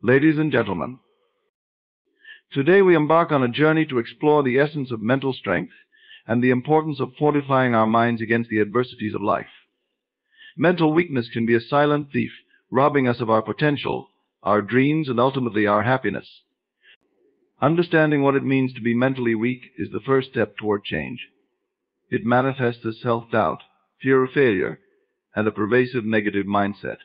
Ladies and gentlemen, today we embark on a journey to explore the essence of mental strength and the importance of fortifying our minds against the adversities of life. Mental weakness can be a silent thief, robbing us of our potential, our dreams, and ultimately our happiness. Understanding what it means to be mentally weak is the first step toward change. It manifests as self-doubt, fear of failure, and a pervasive negative mindset.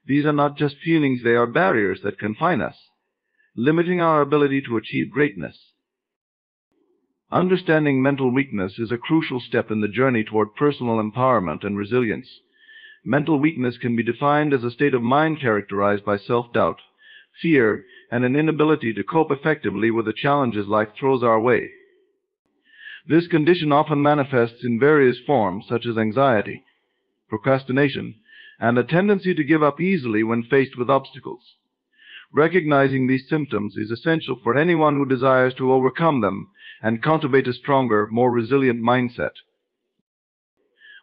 These are not just feelings, they are barriers that confine us, limiting our ability to achieve greatness. Understanding mental weakness is a crucial step in the journey toward personal empowerment and resilience. Mental weakness can be defined as a state of mind characterized by self-doubt, fear, and an inability to cope effectively with the challenges life throws our way. This condition often manifests in various forms such as anxiety, procrastination, and a tendency to give up easily when faced with obstacles. Recognizing these symptoms is essential for anyone who desires to overcome them and cultivate a stronger, more resilient mindset.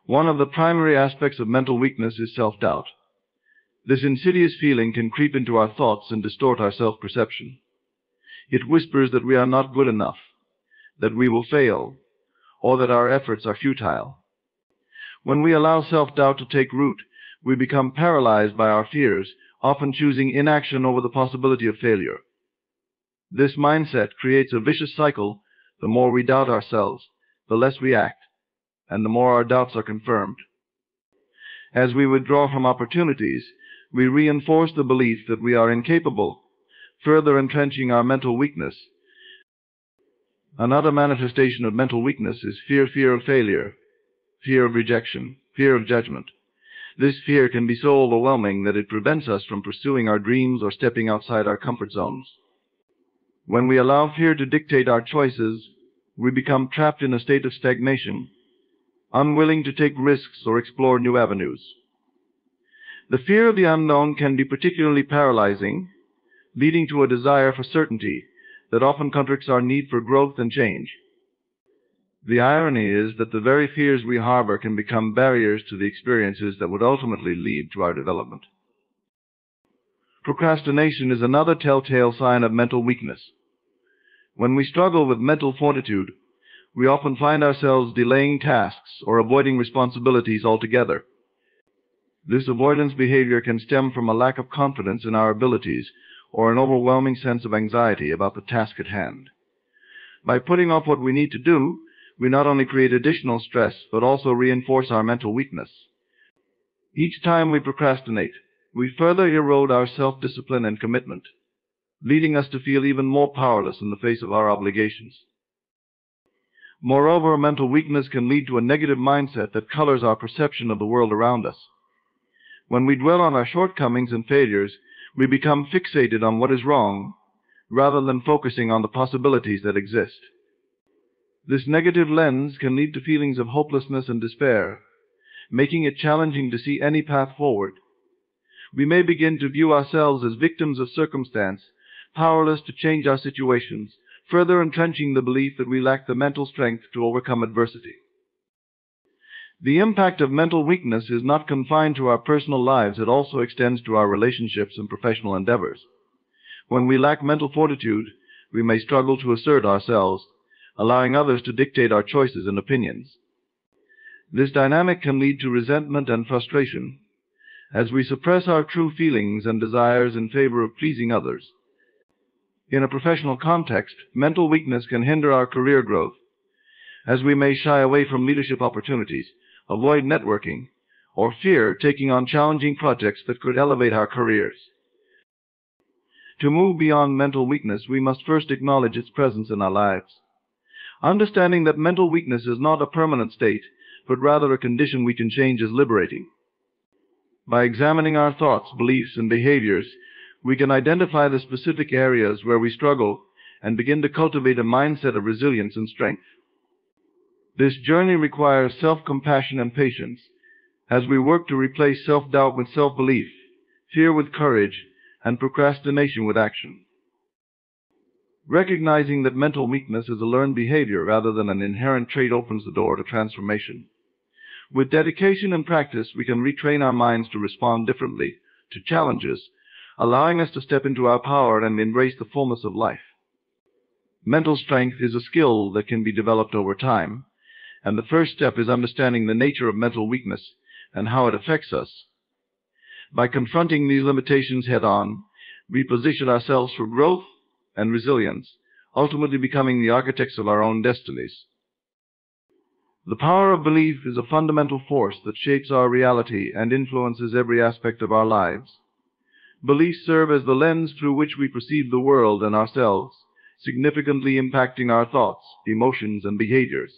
One of the primary aspects of mental weakness is self-doubt. This insidious feeling can creep into our thoughts and distort our self-perception. It whispers that we are not good enough, that we will fail, or that our efforts are futile. When we allow self-doubt to take root, we become paralyzed by our fears, often choosing inaction over the possibility of failure. This mindset creates a vicious cycle. The more we doubt ourselves, the less we act, and the more our doubts are confirmed. As we withdraw from opportunities, we reinforce the belief that we are incapable, further entrenching our mental weakness. Another manifestation of mental weakness is fear of failure, fear of rejection, fear of judgment. This fear can be so overwhelming that it prevents us from pursuing our dreams or stepping outside our comfort zones. When we allow fear to dictate our choices, we become trapped in a state of stagnation, unwilling to take risks or explore new avenues. The fear of the unknown can be particularly paralyzing, leading to a desire for certainty that often contradicts our need for growth and change. The irony is that the very fears we harbor can become barriers to the experiences that would ultimately lead to our development. Procrastination is another telltale sign of mental weakness. When we struggle with mental fortitude, we often find ourselves delaying tasks or avoiding responsibilities altogether. This avoidance behavior can stem from a lack of confidence in our abilities or an overwhelming sense of anxiety about the task at hand. By putting off what we need to do, we not only create additional stress, but also reinforce our mental weakness. Each time we procrastinate, we further erode our self-discipline and commitment, leading us to feel even more powerless in the face of our obligations. Moreover, mental weakness can lead to a negative mindset that colors our perception of the world around us. When we dwell on our shortcomings and failures, we become fixated on what is wrong, rather than focusing on the possibilities that exist. This negative lens can lead to feelings of hopelessness and despair, making it challenging to see any path forward. We may begin to view ourselves as victims of circumstance, powerless to change our situations, further entrenching the belief that we lack the mental strength to overcome adversity. The impact of mental weakness is not confined to our personal lives, it also extends to our relationships and professional endeavors. When we lack mental fortitude, we may struggle to assert ourselves, allowing others to dictate our choices and opinions. This dynamic can lead to resentment and frustration, as we suppress our true feelings and desires in favor of pleasing others. In a professional context, mental weakness can hinder our career growth, as we may shy away from leadership opportunities, avoid networking, or fear taking on challenging projects that could elevate our careers. To move beyond mental weakness, we must first acknowledge its presence in our lives. Understanding that mental weakness is not a permanent state, but rather a condition we can change is liberating. By examining our thoughts, beliefs, and behaviors, we can identify the specific areas where we struggle and begin to cultivate a mindset of resilience and strength. This journey requires self-compassion and patience as we work to replace self-doubt with self-belief, fear with courage, and procrastination with action. Recognizing that mental weakness is a learned behavior rather than an inherent trait opens the door to transformation. With dedication and practice, we can retrain our minds to respond differently to challenges, allowing us to step into our power and embrace the fullness of life. Mental strength is a skill that can be developed over time, and the first step is understanding the nature of mental weakness and how it affects us. By confronting these limitations head-on, we position ourselves for growth and resilience, ultimately becoming the architects of our own destinies. The power of belief is a fundamental force that shapes our reality and influences every aspect of our lives. Beliefs serve as the lens through which we perceive the world and ourselves, significantly impacting our thoughts, emotions, and behaviors.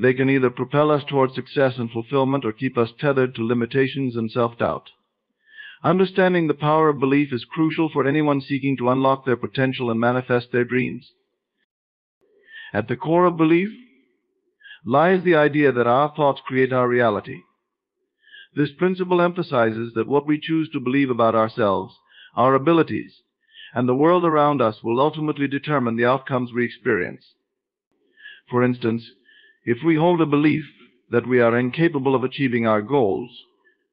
They can either propel us toward success and fulfillment or keep us tethered to limitations and self-doubt. Understanding the power of belief is crucial for anyone seeking to unlock their potential and manifest their dreams. At the core of belief lies the idea that our thoughts create our reality. This principle emphasizes that what we choose to believe about ourselves, our abilities, and the world around us will ultimately determine the outcomes we experience. For instance, if we hold a belief that we are incapable of achieving our goals,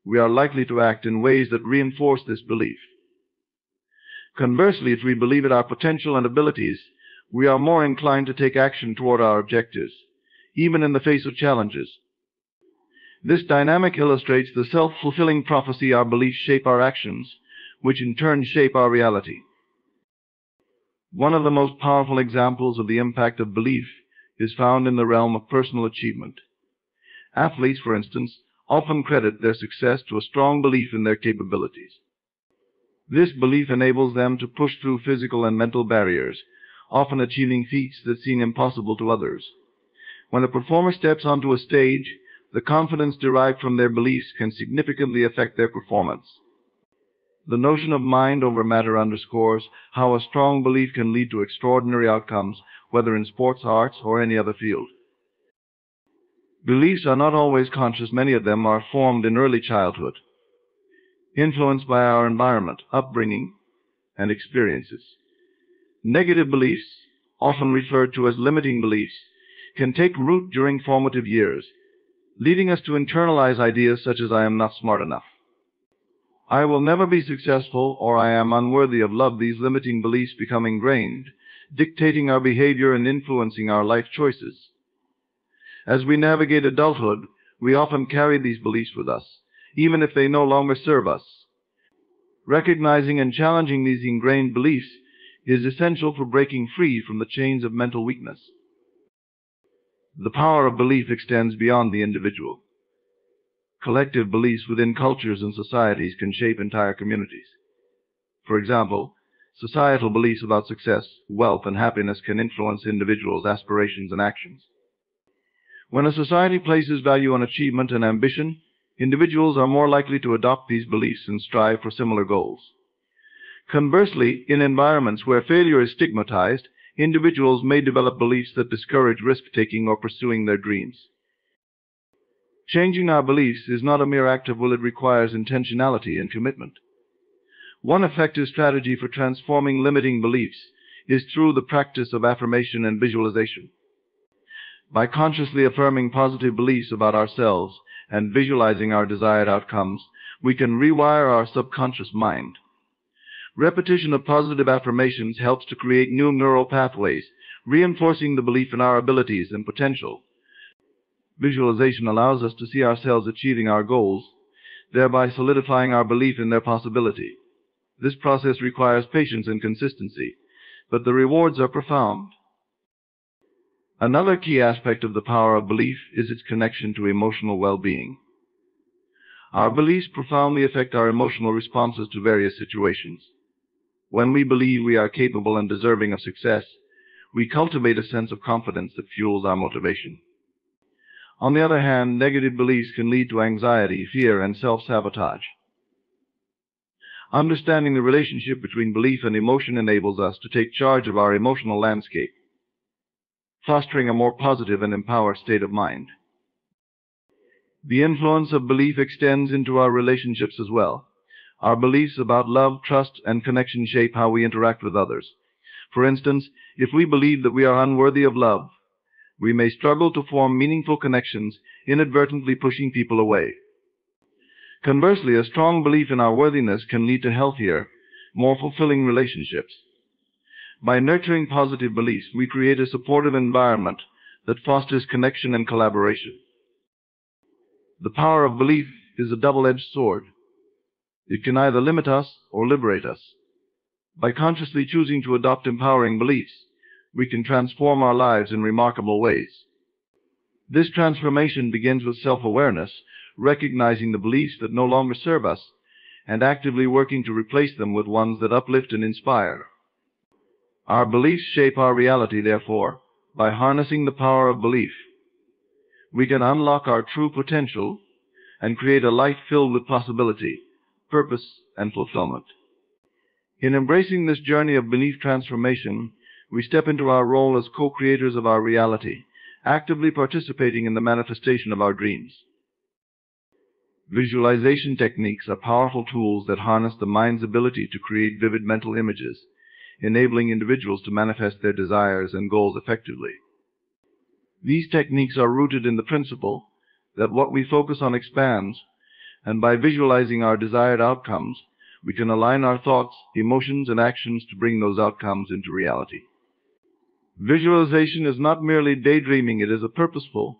we are likely to act in ways that reinforce this belief. Conversely, if we believe in our potential and abilities, we are more inclined to take action toward our objectives, even in the face of challenges. This dynamic illustrates the self-fulfilling prophecy: our beliefs shape our actions, which in turn shape our reality. One of the most powerful examples of the impact of belief is found in the realm of personal achievement. Athletes, for instance, often credit their success to a strong belief in their capabilities. This belief enables them to push through physical and mental barriers, often achieving feats that seem impossible to others. When a performer steps onto a stage, the confidence derived from their beliefs can significantly affect their performance. The notion of mind over matter underscores how a strong belief can lead to extraordinary outcomes, whether in sports, arts, or any other field. Beliefs are not always conscious. Many of them are formed in early childhood, influenced by our environment, upbringing, and experiences. Negative beliefs, often referred to as limiting beliefs, can take root during formative years, leading us to internalize ideas such as "I am not smart enough," "I will never be successful," or "I am unworthy of love." These limiting beliefs become ingrained, dictating our behavior and influencing our life choices. As we navigate adulthood, we often carry these beliefs with us, even if they no longer serve us. Recognizing and challenging these ingrained beliefs is essential for breaking free from the chains of mental weakness. The power of belief extends beyond the individual. Collective beliefs within cultures and societies can shape entire communities. For example, societal beliefs about success, wealth, and happiness can influence individuals' aspirations and actions. When a society places value on achievement and ambition, individuals are more likely to adopt these beliefs and strive for similar goals. Conversely, in environments where failure is stigmatized, individuals may develop beliefs that discourage risk-taking or pursuing their dreams. Changing our beliefs is not a mere act of will. It requires intentionality and commitment. One effective strategy for transforming limiting beliefs is through the practice of affirmation and visualization. By consciously affirming positive beliefs about ourselves and visualizing our desired outcomes, we can rewire our subconscious mind. Repetition of positive affirmations helps to create new neural pathways, reinforcing the belief in our abilities and potential. Visualization allows us to see ourselves achieving our goals, thereby solidifying our belief in their possibility. This process requires patience and consistency, but the rewards are profound. Another key aspect of the power of belief is its connection to emotional well-being. Our beliefs profoundly affect our emotional responses to various situations. When we believe we are capable and deserving of success, we cultivate a sense of confidence that fuels our motivation. On the other hand, negative beliefs can lead to anxiety, fear, and self-sabotage. Understanding the relationship between belief and emotion enables us to take charge of our emotional landscape, fostering a more positive and empowered state of mind. The influence of belief extends into our relationships as well. Our beliefs about love, trust, and connection shape how we interact with others. For instance, if we believe that we are unworthy of love, we may struggle to form meaningful connections, inadvertently pushing people away. Conversely, a strong belief in our worthiness can lead to healthier, more fulfilling relationships. By nurturing positive beliefs, we create a supportive environment that fosters connection and collaboration. The power of belief is a double-edged sword. It can either limit us or liberate us. By consciously choosing to adopt empowering beliefs, we can transform our lives in remarkable ways. This transformation begins with self-awareness, recognizing the beliefs that no longer serve us, and actively working to replace them with ones that uplift and inspire. Our beliefs shape our reality, therefore. By harnessing the power of belief, we can unlock our true potential and create a life filled with possibility, purpose, and fulfillment. In embracing this journey of belief transformation, we step into our role as co-creators of our reality, actively participating in the manifestation of our dreams. Visualization techniques are powerful tools that harness the mind's ability to create vivid mental images, enabling individuals to manifest their desires and goals effectively. These techniques are rooted in the principle that what we focus on expands, and by visualizing our desired outcomes, we can align our thoughts, emotions, and actions to bring those outcomes into reality. Visualization is not merely daydreaming, it is a purposeful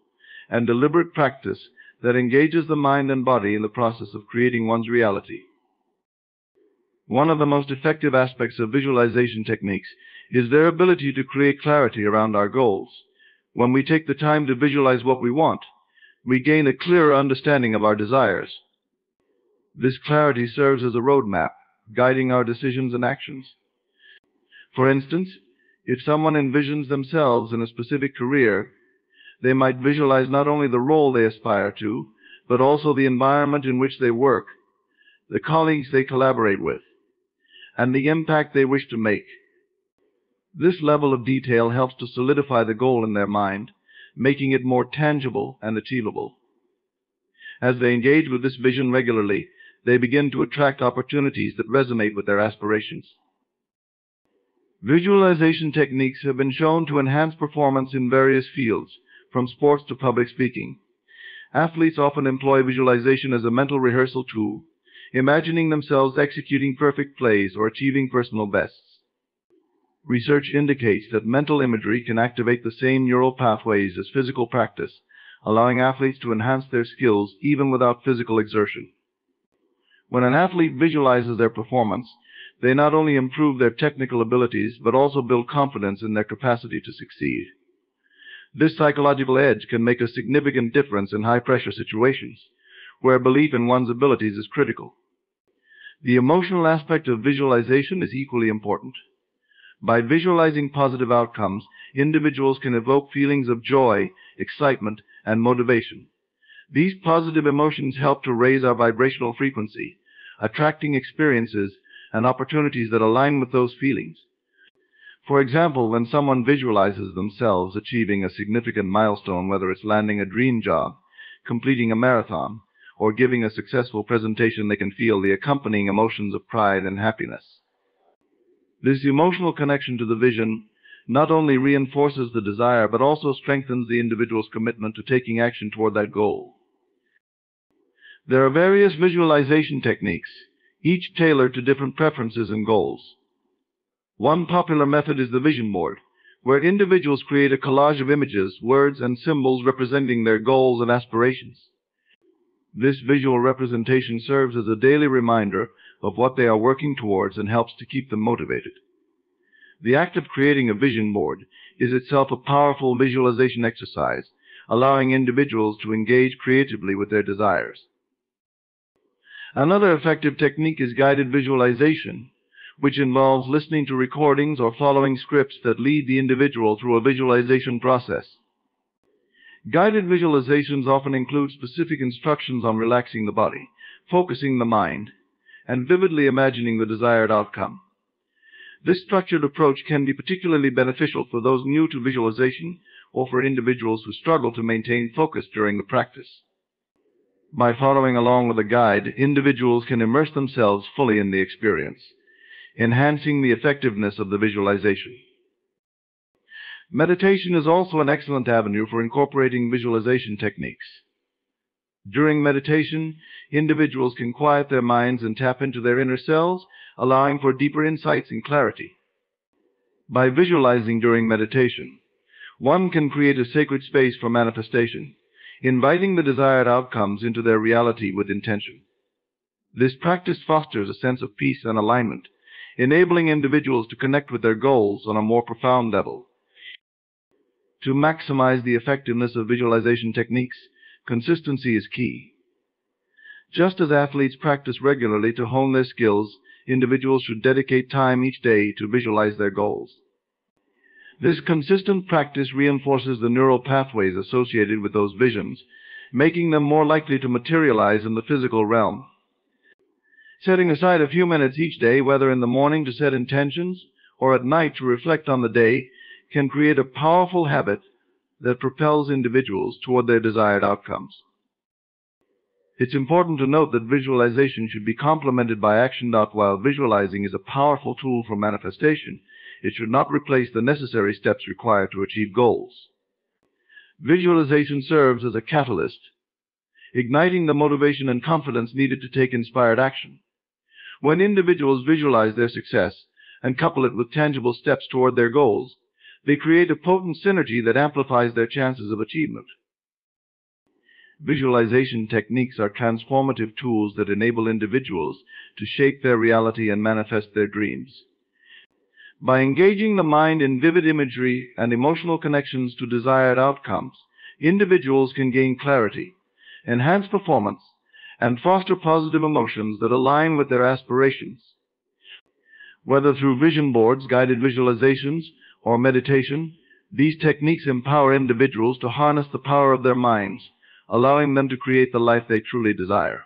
and deliberate practice that engages the mind and body in the process of creating one's reality. One of the most effective aspects of visualization techniques is their ability to create clarity around our goals. When we take the time to visualize what we want, we gain a clearer understanding of our desires. This clarity serves as a roadmap, guiding our decisions and actions. For instance, if someone envisions themselves in a specific career, they might visualize not only the role they aspire to, but also the environment in which they work, the colleagues they collaborate with, and the impact they wish to make. This level of detail helps to solidify the goal in their mind, making it more tangible and achievable. As they engage with this vision regularly, they begin to attract opportunities that resonate with their aspirations. Visualization techniques have been shown to enhance performance in various fields, from sports to public speaking. Athletes often employ visualization as a mental rehearsal tool, imagining themselves executing perfect plays or achieving personal bests. Research indicates that mental imagery can activate the same neural pathways as physical practice, allowing athletes to enhance their skills even without physical exertion. When an athlete visualizes their performance, they not only improve their technical abilities, but also build confidence in their capacity to succeed. This psychological edge can make a significant difference in high-pressure situations, where belief in one's abilities is critical. The emotional aspect of visualization is equally important. By visualizing positive outcomes, individuals can evoke feelings of joy, excitement, and motivation. These positive emotions help to raise our vibrational frequency, attracting experiences and opportunities that align with those feelings. For example, when someone visualizes themselves achieving a significant milestone, whether it's landing a dream job, completing a marathon, or giving a successful presentation, they can feel the accompanying emotions of pride and happiness. This emotional connection to the vision not only reinforces the desire, but also strengthens the individual's commitment to taking action toward that goal. There are various visualization techniques, each tailored to different preferences and goals. One popular method is the vision board, where individuals create a collage of images, words, and symbols representing their goals and aspirations. This visual representation serves as a daily reminder of what they are working towards and helps to keep them motivated. The act of creating a vision board is itself a powerful visualization exercise, allowing individuals to engage creatively with their desires. Another effective technique is guided visualization, which involves listening to recordings or following scripts that lead the individual through a visualization process. Guided visualizations often include specific instructions on relaxing the body, focusing the mind, and vividly imagining the desired outcome. This structured approach can be particularly beneficial for those new to visualization or for individuals who struggle to maintain focus during the practice. By following along with a guide, individuals can immerse themselves fully in the experience, enhancing the effectiveness of the visualization. Meditation is also an excellent avenue for incorporating visualization techniques. During meditation, individuals can quiet their minds and tap into their inner selves, allowing for deeper insights and clarity. By visualizing during meditation, one can create a sacred space for manifestation, inviting the desired outcomes into their reality with intention. This practice fosters a sense of peace and alignment, enabling individuals to connect with their goals on a more profound level. To maximize the effectiveness of visualization techniques, consistency is key. Just as athletes practice regularly to hone their skills, individuals should dedicate time each day to visualize their goals. This consistent practice reinforces the neural pathways associated with those visions, making them more likely to materialize in the physical realm. Setting aside a few minutes each day, whether in the morning to set intentions or at night to reflect on the day, can create a powerful habit that propels individuals toward their desired outcomes. It's important to note that visualization should be complemented by action. While visualizing is a powerful tool for manifestation, it should not replace the necessary steps required to achieve goals. Visualization serves as a catalyst, igniting the motivation and confidence needed to take inspired action. When individuals visualize their success and couple it with tangible steps toward their goals, they create a potent synergy that amplifies their chances of achievement. Visualization techniques are transformative tools that enable individuals to shape their reality and manifest their dreams. By engaging the mind in vivid imagery and emotional connections to desired outcomes, individuals can gain clarity, enhance performance, and foster positive emotions that align with their aspirations. Whether through vision boards, guided visualizations, or meditation, these techniques empower individuals to harness the power of their minds, allowing them to create the life they truly desire.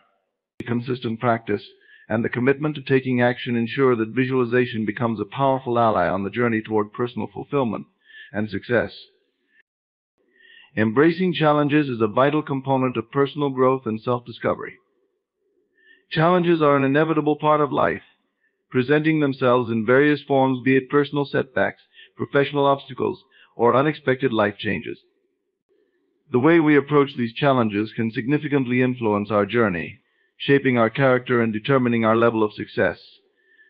Consistent practice and the commitment to taking action ensure that visualization becomes a powerful ally on the journey toward personal fulfillment and success. Embracing challenges is a vital component of personal growth and self-discovery. Challenges are an inevitable part of life, presenting themselves in various forms, be it personal setbacks, professional obstacles, or unexpected life changes. The way we approach these challenges can significantly influence our journey, shaping our character and determining our level of success.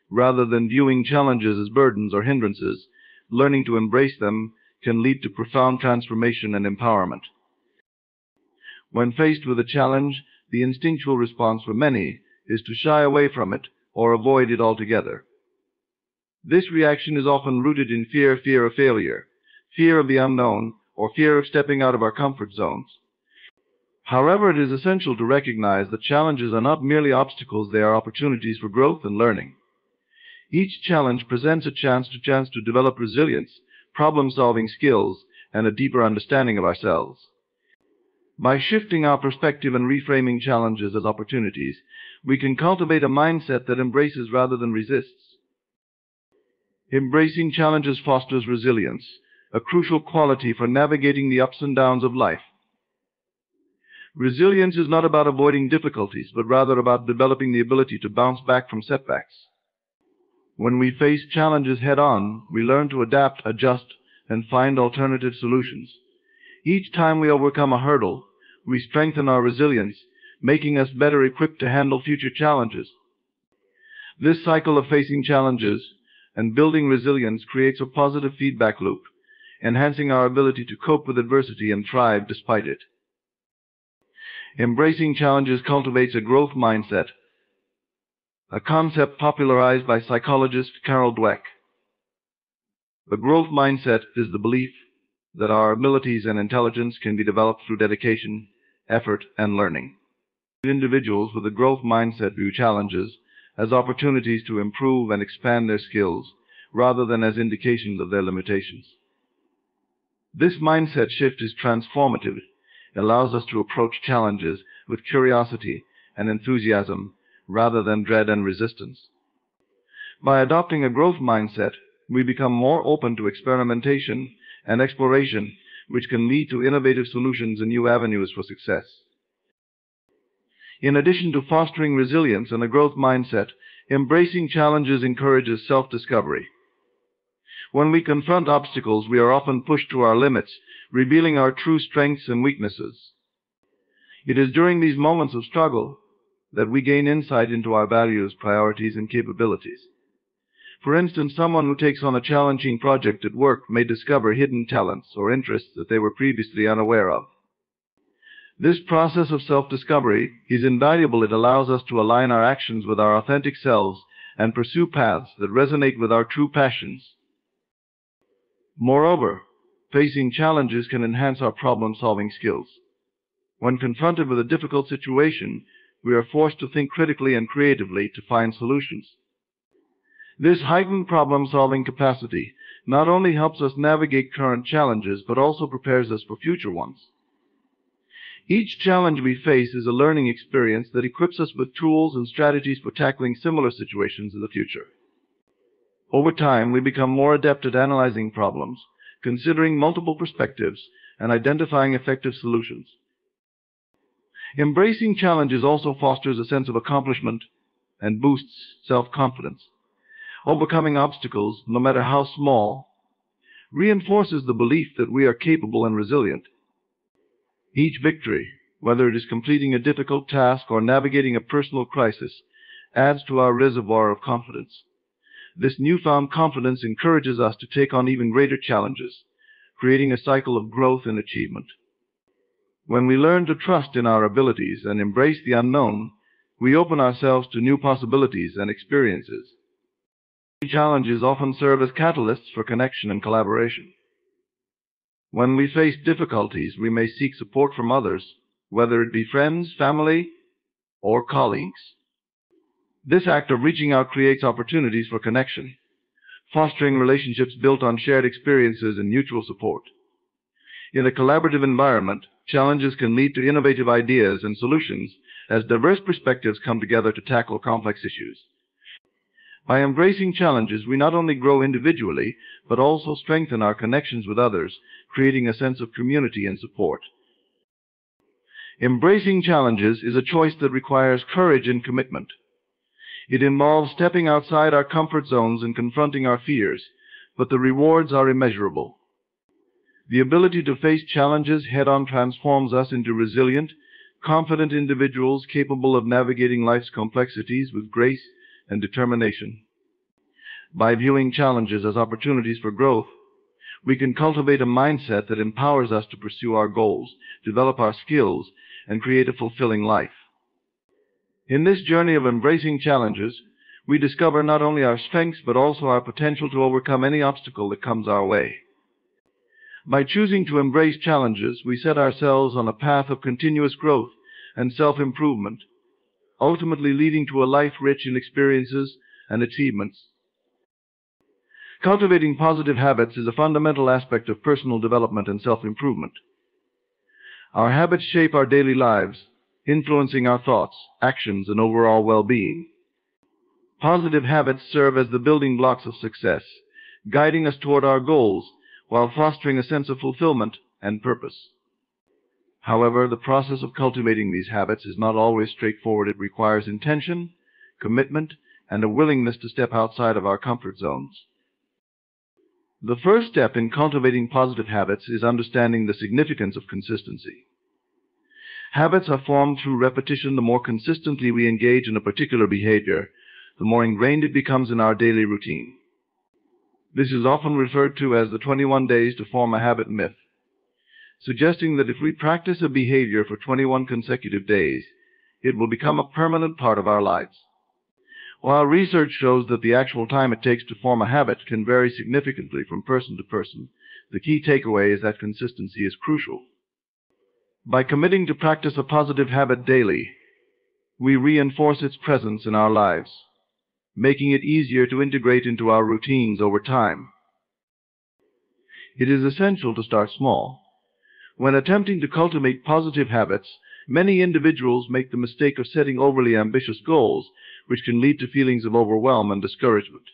Rather than viewing challenges as burdens or hindrances, learning to embrace them can lead to profound transformation and empowerment. When faced with a challenge, the instinctual response for many is to shy away from it or avoid it altogether. This reaction is often rooted in fear of failure, fear of the unknown, or fear of stepping out of our comfort zones. However, it is essential to recognize that challenges are not merely obstacles, they are opportunities for growth and learning. Each challenge presents a chance to develop resilience, problem-solving skills, and a deeper understanding of ourselves. By shifting our perspective and reframing challenges as opportunities, we can cultivate a mindset that embraces rather than resists. Embracing challenges fosters resilience, a crucial quality for navigating the ups and downs of life. Resilience is not about avoiding difficulties, but rather about developing the ability to bounce back from setbacks. When we face challenges head-on, we learn to adapt, adjust, and find alternative solutions. Each time we overcome a hurdle, we strengthen our resilience, making us better equipped to handle future challenges. This cycle of facing challenges and building resilience creates a positive feedback loop, enhancing our ability to cope with adversity and thrive despite it. Embracing challenges cultivates a growth mindset, a concept popularized by psychologist Carol Dweck. The growth mindset is the belief that our abilities and intelligence can be developed through dedication, effort, and learning. Individuals with a growth mindset view challenges as opportunities to improve and expand their skills, rather than as indications of their limitations. This mindset shift is transformative. It allows us to approach challenges with curiosity and enthusiasm, rather than dread and resistance. By adopting a growth mindset, we become more open to experimentation and exploration, which can lead to innovative solutions and new avenues for success. In addition to fostering resilience and a growth mindset, embracing challenges encourages self-discovery. When we confront obstacles, we are often pushed to our limits, revealing our true strengths and weaknesses. It is during these moments of struggle that we gain insight into our values, priorities, and capabilities. For instance, someone who takes on a challenging project at work may discover hidden talents or interests that they were previously unaware of. This process of self-discovery is invaluable. It allows us to align our actions with our authentic selves and pursue paths that resonate with our true passions. Moreover, facing challenges can enhance our problem-solving skills. When confronted with a difficult situation, we are forced to think critically and creatively to find solutions. This heightened problem-solving capacity not only helps us navigate current challenges, but also prepares us for future ones. Each challenge we face is a learning experience that equips us with tools and strategies for tackling similar situations in the future. Over time, we become more adept at analyzing problems, considering multiple perspectives, and identifying effective solutions. Embracing challenges also fosters a sense of accomplishment and boosts self-confidence. Overcoming obstacles, no matter how small, reinforces the belief that we are capable and resilient. Each victory, whether it is completing a difficult task or navigating a personal crisis, adds to our reservoir of confidence. This newfound confidence encourages us to take on even greater challenges, creating a cycle of growth and achievement. When we learn to trust in our abilities and embrace the unknown, we open ourselves to new possibilities and experiences. Challenges often serve as catalysts for connection and collaboration. When we face difficulties, we may seek support from others, whether it be friends, family, or colleagues. This act of reaching out creates opportunities for connection, fostering relationships built on shared experiences and mutual support. In a collaborative environment, challenges can lead to innovative ideas and solutions as diverse perspectives come together to tackle complex issues. By embracing challenges, we not only grow individually, but also strengthen our connections with others, creating a sense of community and support. Embracing challenges is a choice that requires courage and commitment. It involves stepping outside our comfort zones and confronting our fears, but the rewards are immeasurable. The ability to face challenges head-on transforms us into resilient, confident individuals capable of navigating life's complexities with grace and determination. By viewing challenges as opportunities for growth, we can cultivate a mindset that empowers us to pursue our goals, develop our skills, and create a fulfilling life. In this journey of embracing challenges, we discover not only our strengths but also our potential to overcome any obstacle that comes our way. By choosing to embrace challenges, we set ourselves on a path of continuous growth and self-improvement, ultimately leading to a life rich in experiences and achievements. Cultivating positive habits is a fundamental aspect of personal development and self-improvement. Our habits shape our daily lives, influencing our thoughts, actions, and overall well-being. Positive habits serve as the building blocks of success, guiding us toward our goals while fostering a sense of fulfillment and purpose. However, the process of cultivating these habits is not always straightforward. It requires intention, commitment, and a willingness to step outside of our comfort zones. The first step in cultivating positive habits is understanding the significance of consistency. Habits are formed through repetition. The more consistently we engage in a particular behavior, the more ingrained it becomes in our daily routine. This is often referred to as the 21 days to form a habit myth, suggesting that if we practice a behavior for 21 consecutive days, it will become a permanent part of our lives. While research shows that the actual time it takes to form a habit can vary significantly from person to person, the key takeaway is that consistency is crucial. By committing to practice a positive habit daily, we reinforce its presence in our lives, making it easier to integrate into our routines over time. It is essential to start small. When attempting to cultivate positive habits, many individuals make the mistake of setting overly ambitious goals, which can lead to feelings of overwhelm and discouragement.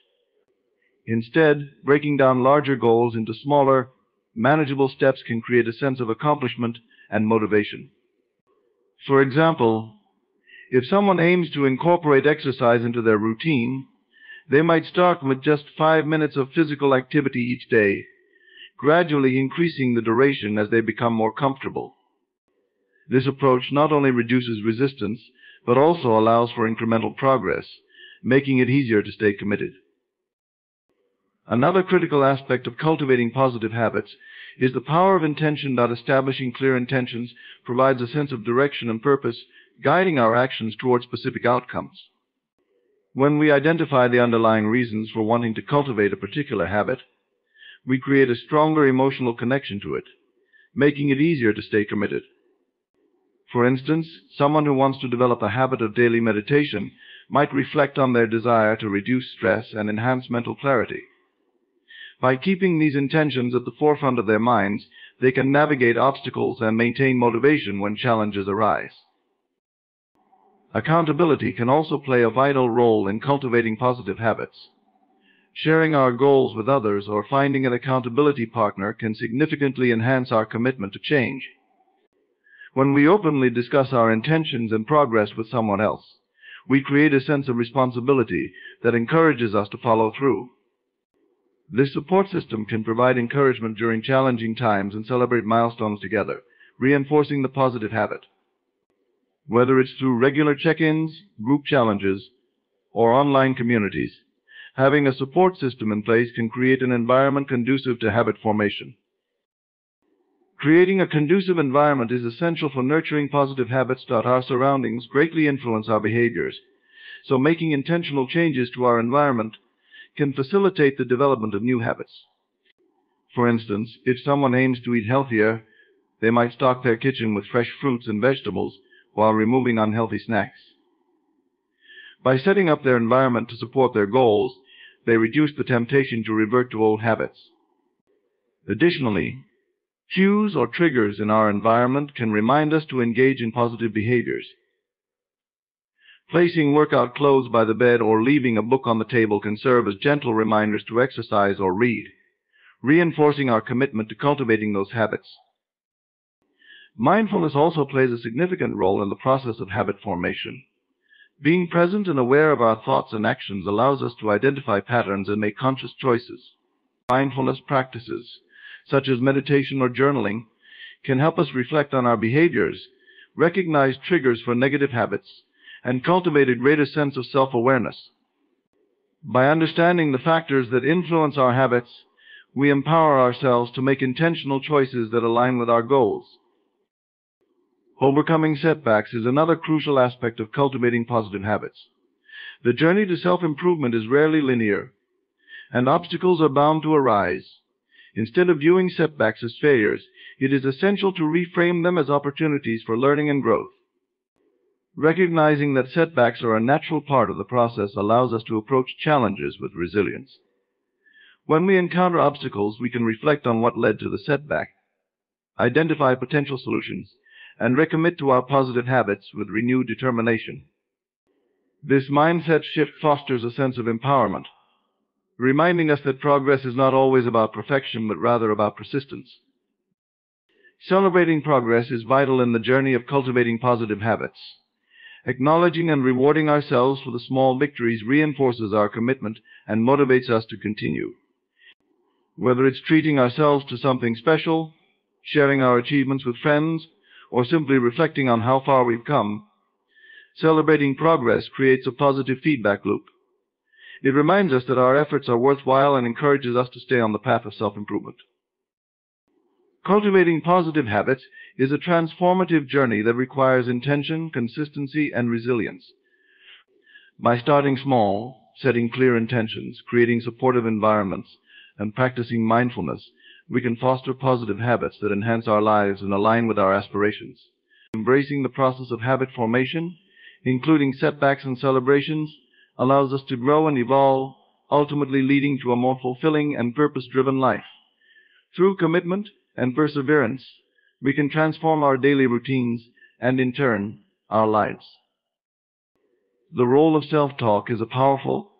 Instead, breaking down larger goals into smaller, manageable steps can create a sense of accomplishment and motivation. For example, if someone aims to incorporate exercise into their routine, they might start with just 5 minutes of physical activity each day, gradually increasing the duration as they become more comfortable. This approach not only reduces resistance, but also allows for incremental progress, making it easier to stay committed. Another critical aspect of cultivating positive habits is the power of intention. That establishing clear intentions provides a sense of direction and purpose, guiding our actions toward specific outcomes. When we identify the underlying reasons for wanting to cultivate a particular habit, we create a stronger emotional connection to it, making it easier to stay committed. For instance, someone who wants to develop a habit of daily meditation might reflect on their desire to reduce stress and enhance mental clarity. By keeping these intentions at the forefront of their minds, they can navigate obstacles and maintain motivation when challenges arise. Accountability can also play a vital role in cultivating positive habits. Sharing our goals with others or finding an accountability partner can significantly enhance our commitment to change. When we openly discuss our intentions and progress with someone else, we create a sense of responsibility that encourages us to follow through. This support system can provide encouragement during challenging times and celebrate milestones together, reinforcing the positive habit. Whether it's through regular check-ins, group challenges, or online communities, having a support system in place can create an environment conducive to habit formation. Creating a conducive environment is essential for nurturing positive habits. Our surroundings greatly influence our behaviors, so making intentional changes to our environment can facilitate the development of new habits. For instance, if someone aims to eat healthier, they might stock their kitchen with fresh fruits and vegetables while removing unhealthy snacks. By setting up their environment to support their goals, they reduce the temptation to revert to old habits. Additionally, cues or triggers in our environment can remind us to engage in positive behaviors. Placing workout clothes by the bed or leaving a book on the table can serve as gentle reminders to exercise or read, reinforcing our commitment to cultivating those habits. Mindfulness also plays a significant role in the process of habit formation. Being present and aware of our thoughts and actions allows us to identify patterns and make conscious choices. Mindfulness practices, such as meditation or journaling, can help us reflect on our behaviors, recognize triggers for negative habits, and cultivate a greater sense of self-awareness. By understanding the factors that influence our habits, we empower ourselves to make intentional choices that align with our goals. Overcoming setbacks is another crucial aspect of cultivating positive habits. The journey to self-improvement is rarely linear, and obstacles are bound to arise. Instead of viewing setbacks as failures, it is essential to reframe them as opportunities for learning and growth. Recognizing that setbacks are a natural part of the process allows us to approach challenges with resilience. When we encounter obstacles, we can reflect on what led to the setback, identify potential solutions, and recommit to our positive habits with renewed determination. This mindset shift fosters a sense of empowerment, reminding us that progress is not always about perfection, but rather about persistence. Celebrating progress is vital in the journey of cultivating positive habits. Acknowledging and rewarding ourselves for the small victories reinforces our commitment and motivates us to continue. Whether it's treating ourselves to something special, sharing our achievements with friends, or simply reflecting on how far we've come, celebrating progress creates a positive feedback loop. It reminds us that our efforts are worthwhile and encourages us to stay on the path of self-improvement. Cultivating positive habits is a transformative journey that requires intention, consistency, and resilience. By starting small, setting clear intentions, creating supportive environments, and practicing mindfulness, we can foster positive habits that enhance our lives and align with our aspirations. Embracing the process of habit formation, including setbacks and celebrations, allows us to grow and evolve, ultimately leading to a more fulfilling and purpose-driven life. Through commitment and perseverance, we can transform our daily routines and, in turn, our lives. The role of self-talk is a powerful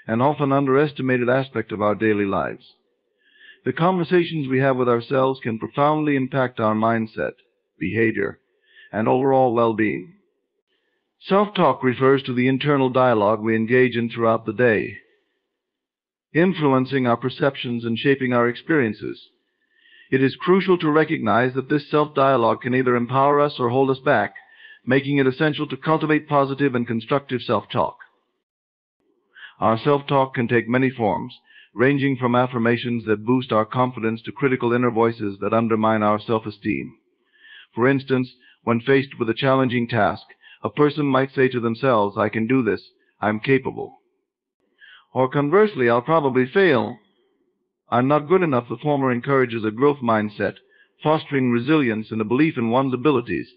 and often underestimated aspect of our daily lives. The conversations we have with ourselves can profoundly impact our mindset, behavior, and overall well-being. Self-talk refers to the internal dialogue we engage in throughout the day, influencing our perceptions and shaping our experiences. It is crucial to recognize that this self-dialogue can either empower us or hold us back, making it essential to cultivate positive and constructive self-talk. Our self-talk can take many forms, ranging from affirmations that boost our confidence to critical inner voices that undermine our self-esteem. For instance, when faced with a challenging task, a person might say to themselves, "I can do this, I'm capable." Or conversely, "I'll probably fail, I'm not good enough." The former encourages a growth mindset, fostering resilience and a belief in one's abilities,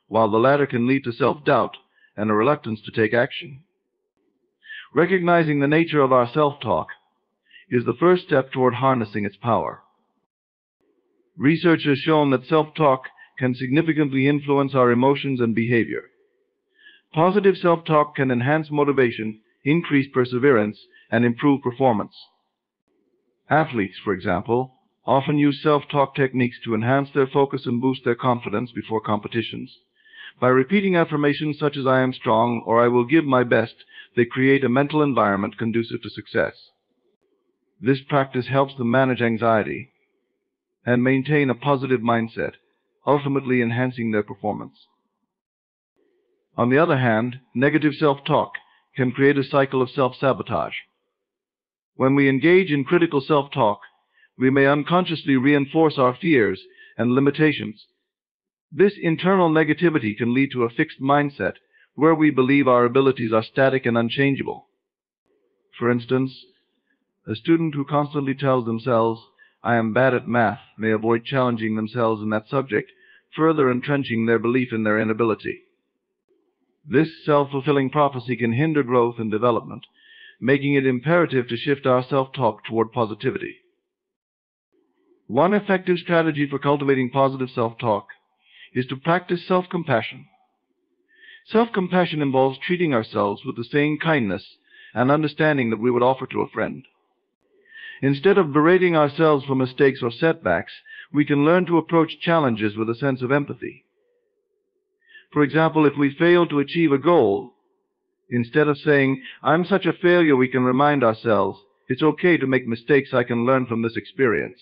while the latter can lead to self-doubt and a reluctance to take action. Recognizing the nature of our self-talk is the first step toward harnessing its power. Research has shown that self-talk can significantly influence our emotions and behavior. Positive self-talk can enhance motivation, increase perseverance, and improve performance. Athletes, for example, often use self-talk techniques to enhance their focus and boost their confidence before competitions. By repeating affirmations such as "I am strong" or "I will give my best," they create a mental environment conducive to success. This practice helps them manage anxiety and maintain a positive mindset, ultimately enhancing their performance. On the other hand, negative self-talk can create a cycle of self-sabotage. When we engage in critical self-talk, we may unconsciously reinforce our fears and limitations. This internal negativity can lead to a fixed mindset where we believe our abilities are static and unchangeable. For instance, a student who constantly tells themselves, "I am bad at math," may avoid challenging themselves in that subject, further entrenching their belief in their inability. This self-fulfilling prophecy can hinder growth and development, making it imperative to shift our self-talk toward positivity. One effective strategy for cultivating positive self-talk is to practice self-compassion. Self-compassion involves treating ourselves with the same kindness and understanding that we would offer to a friend. Instead of berating ourselves for mistakes or setbacks, we can learn to approach challenges with a sense of empathy. For example, if we fail to achieve a goal, instead of saying, "I'm such a failure," we can remind ourselves, "It's okay to make mistakes, I can learn from this experience."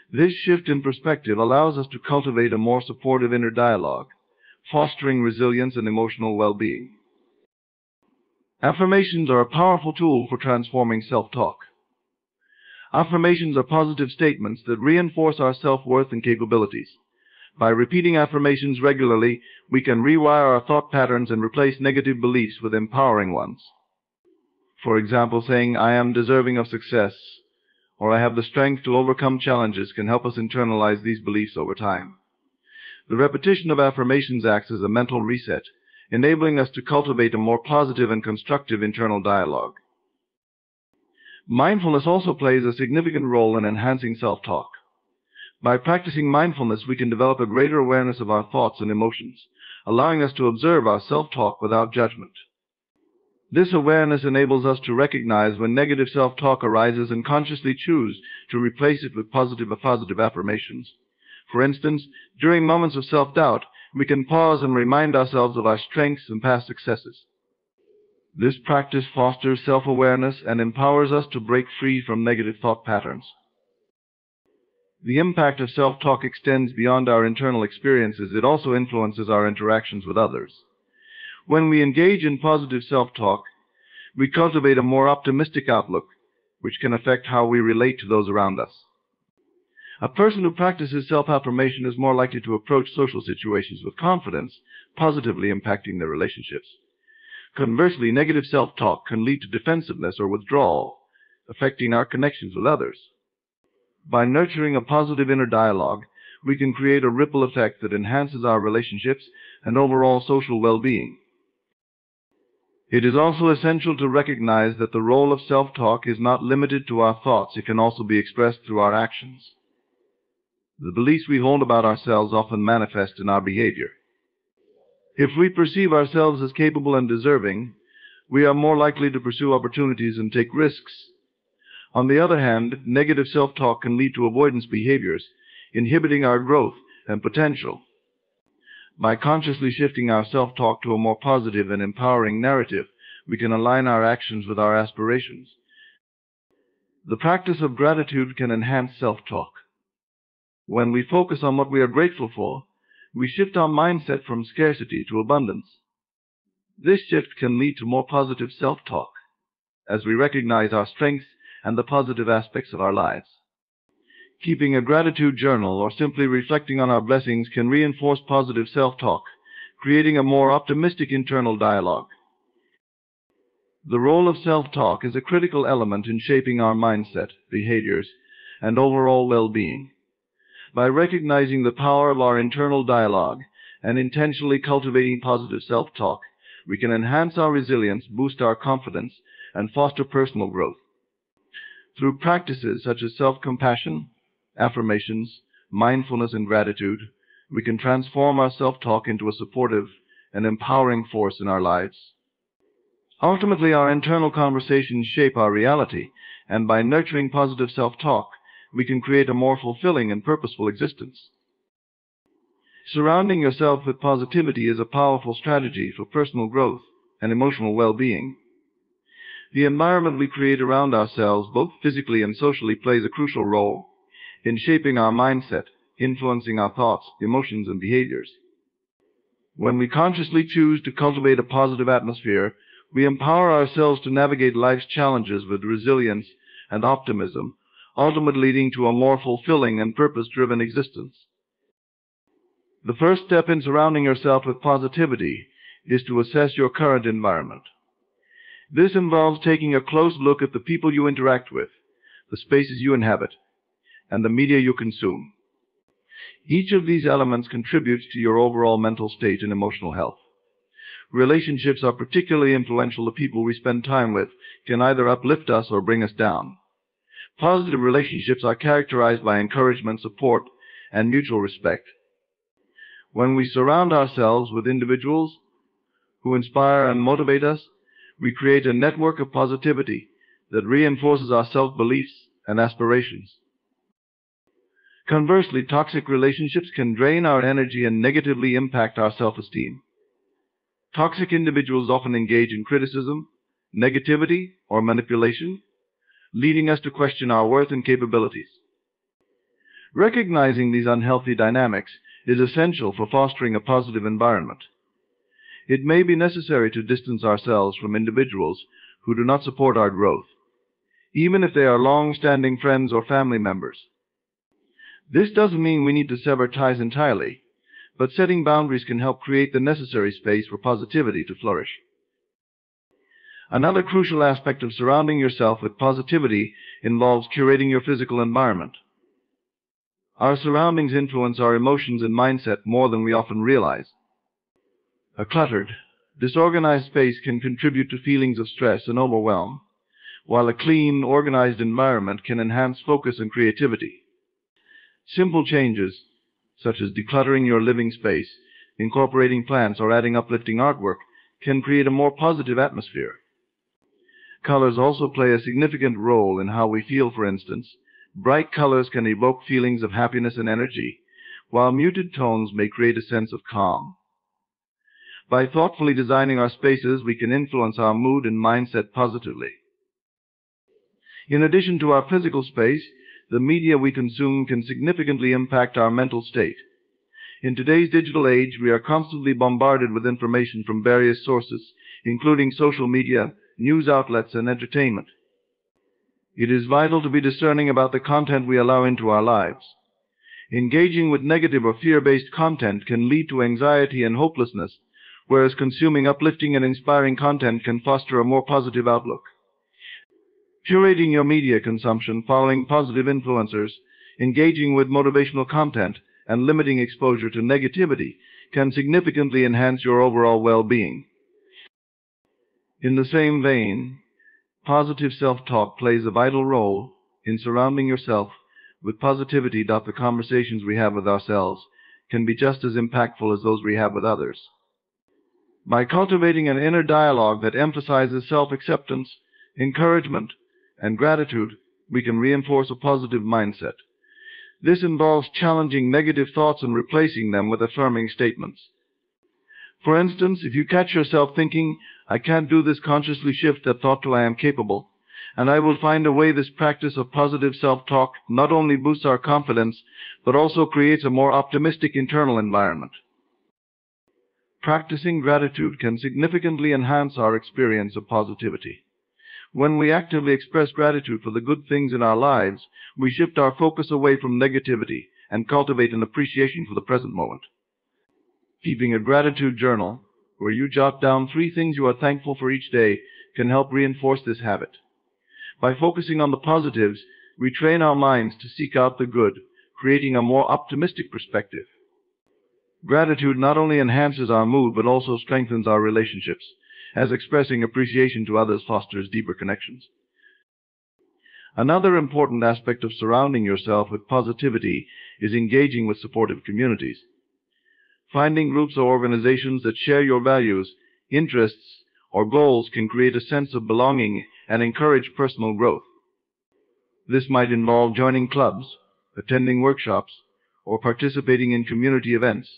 This shift in perspective allows us to cultivate a more supportive inner dialogue, fostering resilience and emotional well-being. Affirmations are a powerful tool for transforming self-talk. Affirmations are positive statements that reinforce our self-worth and capabilities. By repeating affirmations regularly, we can rewire our thought patterns and replace negative beliefs with empowering ones. For example, saying, "I am deserving of success," or "I have the strength to overcome challenges," can help us internalize these beliefs over time. The repetition of affirmations acts as a mental reset, enabling us to cultivate a more positive and constructive internal dialogue. Mindfulness also plays a significant role in enhancing self-talk. By practicing mindfulness, we can develop a greater awareness of our thoughts and emotions, allowing us to observe our self-talk without judgment. This awareness enables us to recognize when negative self-talk arises and consciously choose to replace it with positive affirmations. For instance, during moments of self-doubt, we can pause and remind ourselves of our strengths and past successes. This practice fosters self-awareness and empowers us to break free from negative thought patterns. The impact of self-talk extends beyond our internal experiences. It also influences our interactions with others. When we engage in positive self-talk, we cultivate a more optimistic outlook, which can affect how we relate to those around us. A person who practices self-affirmation is more likely to approach social situations with confidence, positively impacting their relationships. Conversely, negative self-talk can lead to defensiveness or withdrawal, affecting our connections with others. By nurturing a positive inner dialogue, we can create a ripple effect that enhances our relationships and overall social well-being. It is also essential to recognize that the role of self-talk is not limited to our thoughts. It can also be expressed through our actions. The beliefs we hold about ourselves often manifest in our behavior. If we perceive ourselves as capable and deserving, we are more likely to pursue opportunities and take risks. On the other hand, negative self-talk can lead to avoidance behaviors, inhibiting our growth and potential. By consciously shifting our self-talk to a more positive and empowering narrative, we can align our actions with our aspirations. The practice of gratitude can enhance self-talk. When we focus on what we are grateful for, we shift our mindset from scarcity to abundance. This shift can lead to more positive self-talk, as we recognize our strengths and the positive aspects of our lives. Keeping a gratitude journal or simply reflecting on our blessings can reinforce positive self-talk, creating a more optimistic internal dialogue. The role of self-talk is a critical element in shaping our mindset, behaviors, and overall well-being. By recognizing the power of our internal dialogue and intentionally cultivating positive self-talk, we can enhance our resilience, boost our confidence, and foster personal growth. Through practices such as self-compassion, affirmations, mindfulness, and gratitude, we can transform our self-talk into a supportive and empowering force in our lives. Ultimately, our internal conversations shape our reality, and by nurturing positive self-talk, we can create a more fulfilling and purposeful existence. Surrounding yourself with positivity is a powerful strategy for personal growth and emotional well-being. The environment we create around ourselves, both physically and socially, plays a crucial role in shaping our mindset, influencing our thoughts, emotions, and behaviors. When we consciously choose to cultivate a positive atmosphere, we empower ourselves to navigate life's challenges with resilience and optimism, ultimately leading to a more fulfilling and purpose-driven existence. The first step in surrounding yourself with positivity is to assess your current environment. This involves taking a close look at the people you interact with, the spaces you inhabit, and the media you consume. Each of these elements contributes to your overall mental state and emotional health. Relationships are particularly influential. The people we spend time with can either uplift us or bring us down. Positive relationships are characterized by encouragement, support, and mutual respect. When we surround ourselves with individuals who inspire and motivate us, we create a network of positivity that reinforces our self-beliefs and aspirations. Conversely, toxic relationships can drain our energy and negatively impact our self-esteem. Toxic individuals often engage in criticism, negativity, or manipulation, leading us to question our worth and capabilities. Recognizing these unhealthy dynamics is essential for fostering a positive environment. It may be necessary to distance ourselves from individuals who do not support our growth, even if they are long-standing friends or family members. This doesn't mean we need to sever ties entirely, but setting boundaries can help create the necessary space for positivity to flourish. Another crucial aspect of surrounding yourself with positivity involves curating your physical environment. Our surroundings influence our emotions and mindset more than we often realize. A cluttered, disorganized space can contribute to feelings of stress and overwhelm, while a clean, organized environment can enhance focus and creativity. Simple changes, such as decluttering your living space, incorporating plants, or adding uplifting artwork, can create a more positive atmosphere. Colors also play a significant role in how we feel. For instance, bright colors can evoke feelings of happiness and energy, while muted tones may create a sense of calm. By thoughtfully designing our spaces, we can influence our mood and mindset positively. In addition to our physical space, the media we consume can significantly impact our mental state. In today's digital age, we are constantly bombarded with information from various sources, including social media, news outlets, and entertainment. It is vital to be discerning about the content we allow into our lives. Engaging with negative or fear-based content can lead to anxiety and hopelessness, whereas consuming uplifting and inspiring content can foster a more positive outlook. Curating your media consumption, following positive influencers, engaging with motivational content, and limiting exposure to negativity can significantly enhance your overall well-being. In the same vein, positive self-talk plays a vital role in surrounding yourself with positivity. The conversations we have with ourselves can be just as impactful as those we have with others. By cultivating an inner dialogue that emphasizes self-acceptance, encouragement, and gratitude, we can reinforce a positive mindset. This involves challenging negative thoughts and replacing them with affirming statements. For instance, if you catch yourself thinking, "I can't do this," consciously shift that thought to "I am capable," and I will find a way this practice of positive self-talk not only boosts our confidence, but also creates a more optimistic internal environment. Practicing gratitude can significantly enhance our experience of positivity. When we actively express gratitude for the good things in our lives, we shift our focus away from negativity and cultivate an appreciation for the present moment. Keeping a gratitude journal, where you jot down 3 things you are thankful for each day, can help reinforce this habit. By focusing on the positives, we train our minds to seek out the good, creating a more optimistic perspective. Gratitude not only enhances our mood, but also strengthens our relationships, as expressing appreciation to others fosters deeper connections. Another important aspect of surrounding yourself with positivity is engaging with supportive communities. Finding groups or organizations that share your values, interests, or goals can create a sense of belonging and encourage personal growth. This might involve joining clubs, attending workshops, or participating in community events.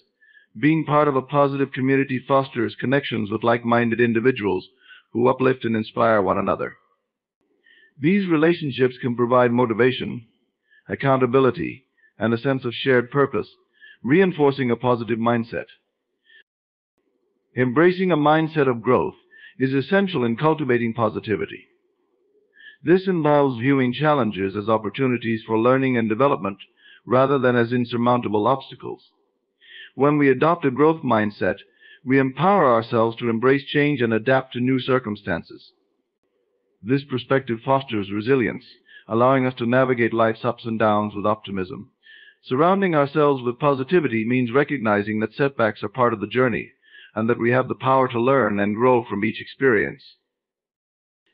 Being part of a positive community fosters connections with like-minded individuals who uplift and inspire one another. These relationships can provide motivation, accountability, and a sense of shared purpose, reinforcing a positive mindset. Embracing a mindset of growth is essential in cultivating positivity. This involves viewing challenges as opportunities for learning and development rather than as insurmountable obstacles. When we adopt a growth mindset, we empower ourselves to embrace change and adapt to new circumstances. This perspective fosters resilience, allowing us to navigate life's ups and downs with optimism. Surrounding ourselves with positivity means recognizing that setbacks are part of the journey, and that we have the power to learn and grow from each experience.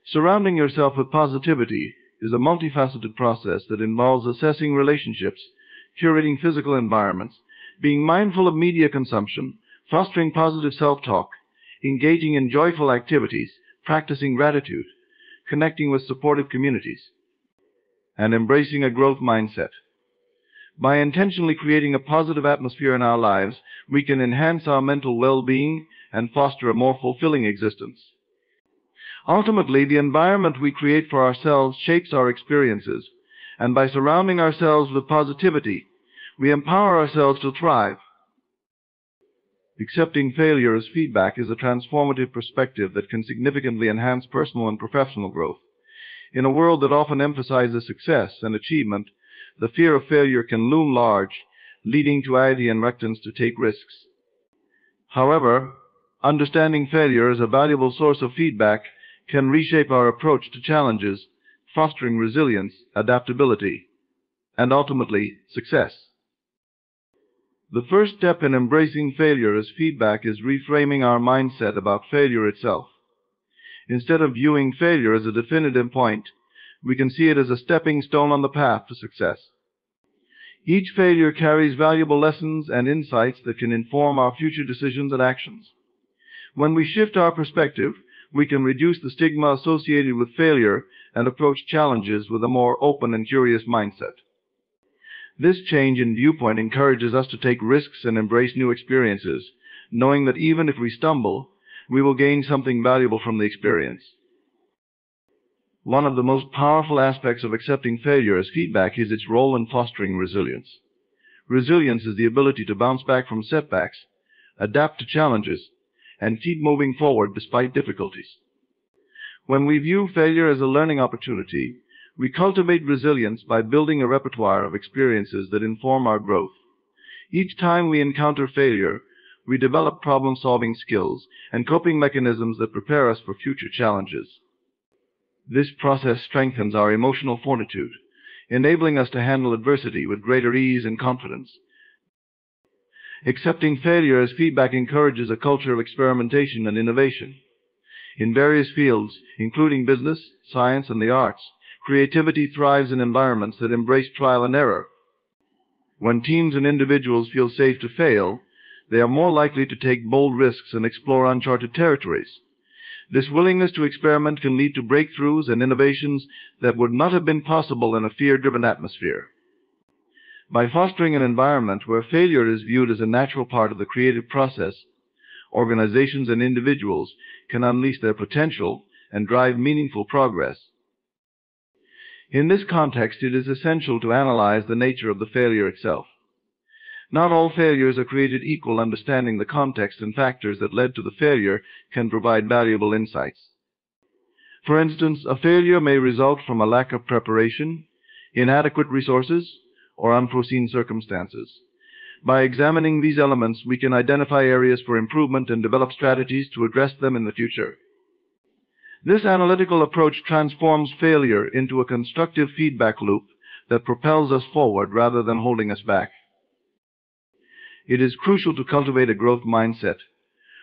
Surrounding yourself with positivity is a multifaceted process that involves assessing relationships, curating physical environments, being mindful of media consumption, fostering positive self-talk, engaging in joyful activities, practicing gratitude, connecting with supportive communities, and embracing a growth mindset. By intentionally creating a positive atmosphere in our lives, we can enhance our mental well-being and foster a more fulfilling existence. Ultimately, the environment we create for ourselves shapes our experiences, and by surrounding ourselves with positivity, we empower ourselves to thrive. Accepting failure as feedback is a transformative perspective that can significantly enhance personal and professional growth. In a world that often emphasizes success and achievement, the fear of failure can loom large, leading to anxiety and reluctance to take risks. However, understanding failure as a valuable source of feedback can reshape our approach to challenges, fostering resilience, adaptability, and ultimately, success. The first step in embracing failure as feedback is reframing our mindset about failure itself. Instead of viewing failure as a definitive point, we can see it as a stepping stone on the path to success. Each failure carries valuable lessons and insights that can inform our future decisions and actions. When we shift our perspective, we can reduce the stigma associated with failure and approach challenges with a more open and curious mindset. This change in viewpoint encourages us to take risks and embrace new experiences, knowing that even if we stumble, we will gain something valuable from the experience. One of the most powerful aspects of accepting failure as feedback is its role in fostering resilience. Resilience is the ability to bounce back from setbacks, adapt to challenges, and keep moving forward despite difficulties. When we view failure as a learning opportunity, we cultivate resilience by building a repertoire of experiences that inform our growth. Each time we encounter failure, we develop problem-solving skills and coping mechanisms that prepare us for future challenges. This process strengthens our emotional fortitude, enabling us to handle adversity with greater ease and confidence. Accepting failure as feedback encourages a culture of experimentation and innovation. In various fields, including business, science, and the arts, creativity thrives in environments that embrace trial and error. When teams and individuals feel safe to fail, they are more likely to take bold risks and explore uncharted territories. This willingness to experiment can lead to breakthroughs and innovations that would not have been possible in a fear-driven atmosphere. By fostering an environment where failure is viewed as a natural part of the creative process, organizations and individuals can unleash their potential and drive meaningful progress. In this context, it is essential to analyze the nature of the failure itself. Not all failures are created equal. Understanding the context and factors that led to the failure can provide valuable insights. For instance, a failure may result from a lack of preparation, inadequate resources, or unforeseen circumstances. By examining these elements, we can identify areas for improvement and develop strategies to address them in the future. This analytical approach transforms failure into a constructive feedback loop that propels us forward rather than holding us back. It is crucial to cultivate a growth mindset,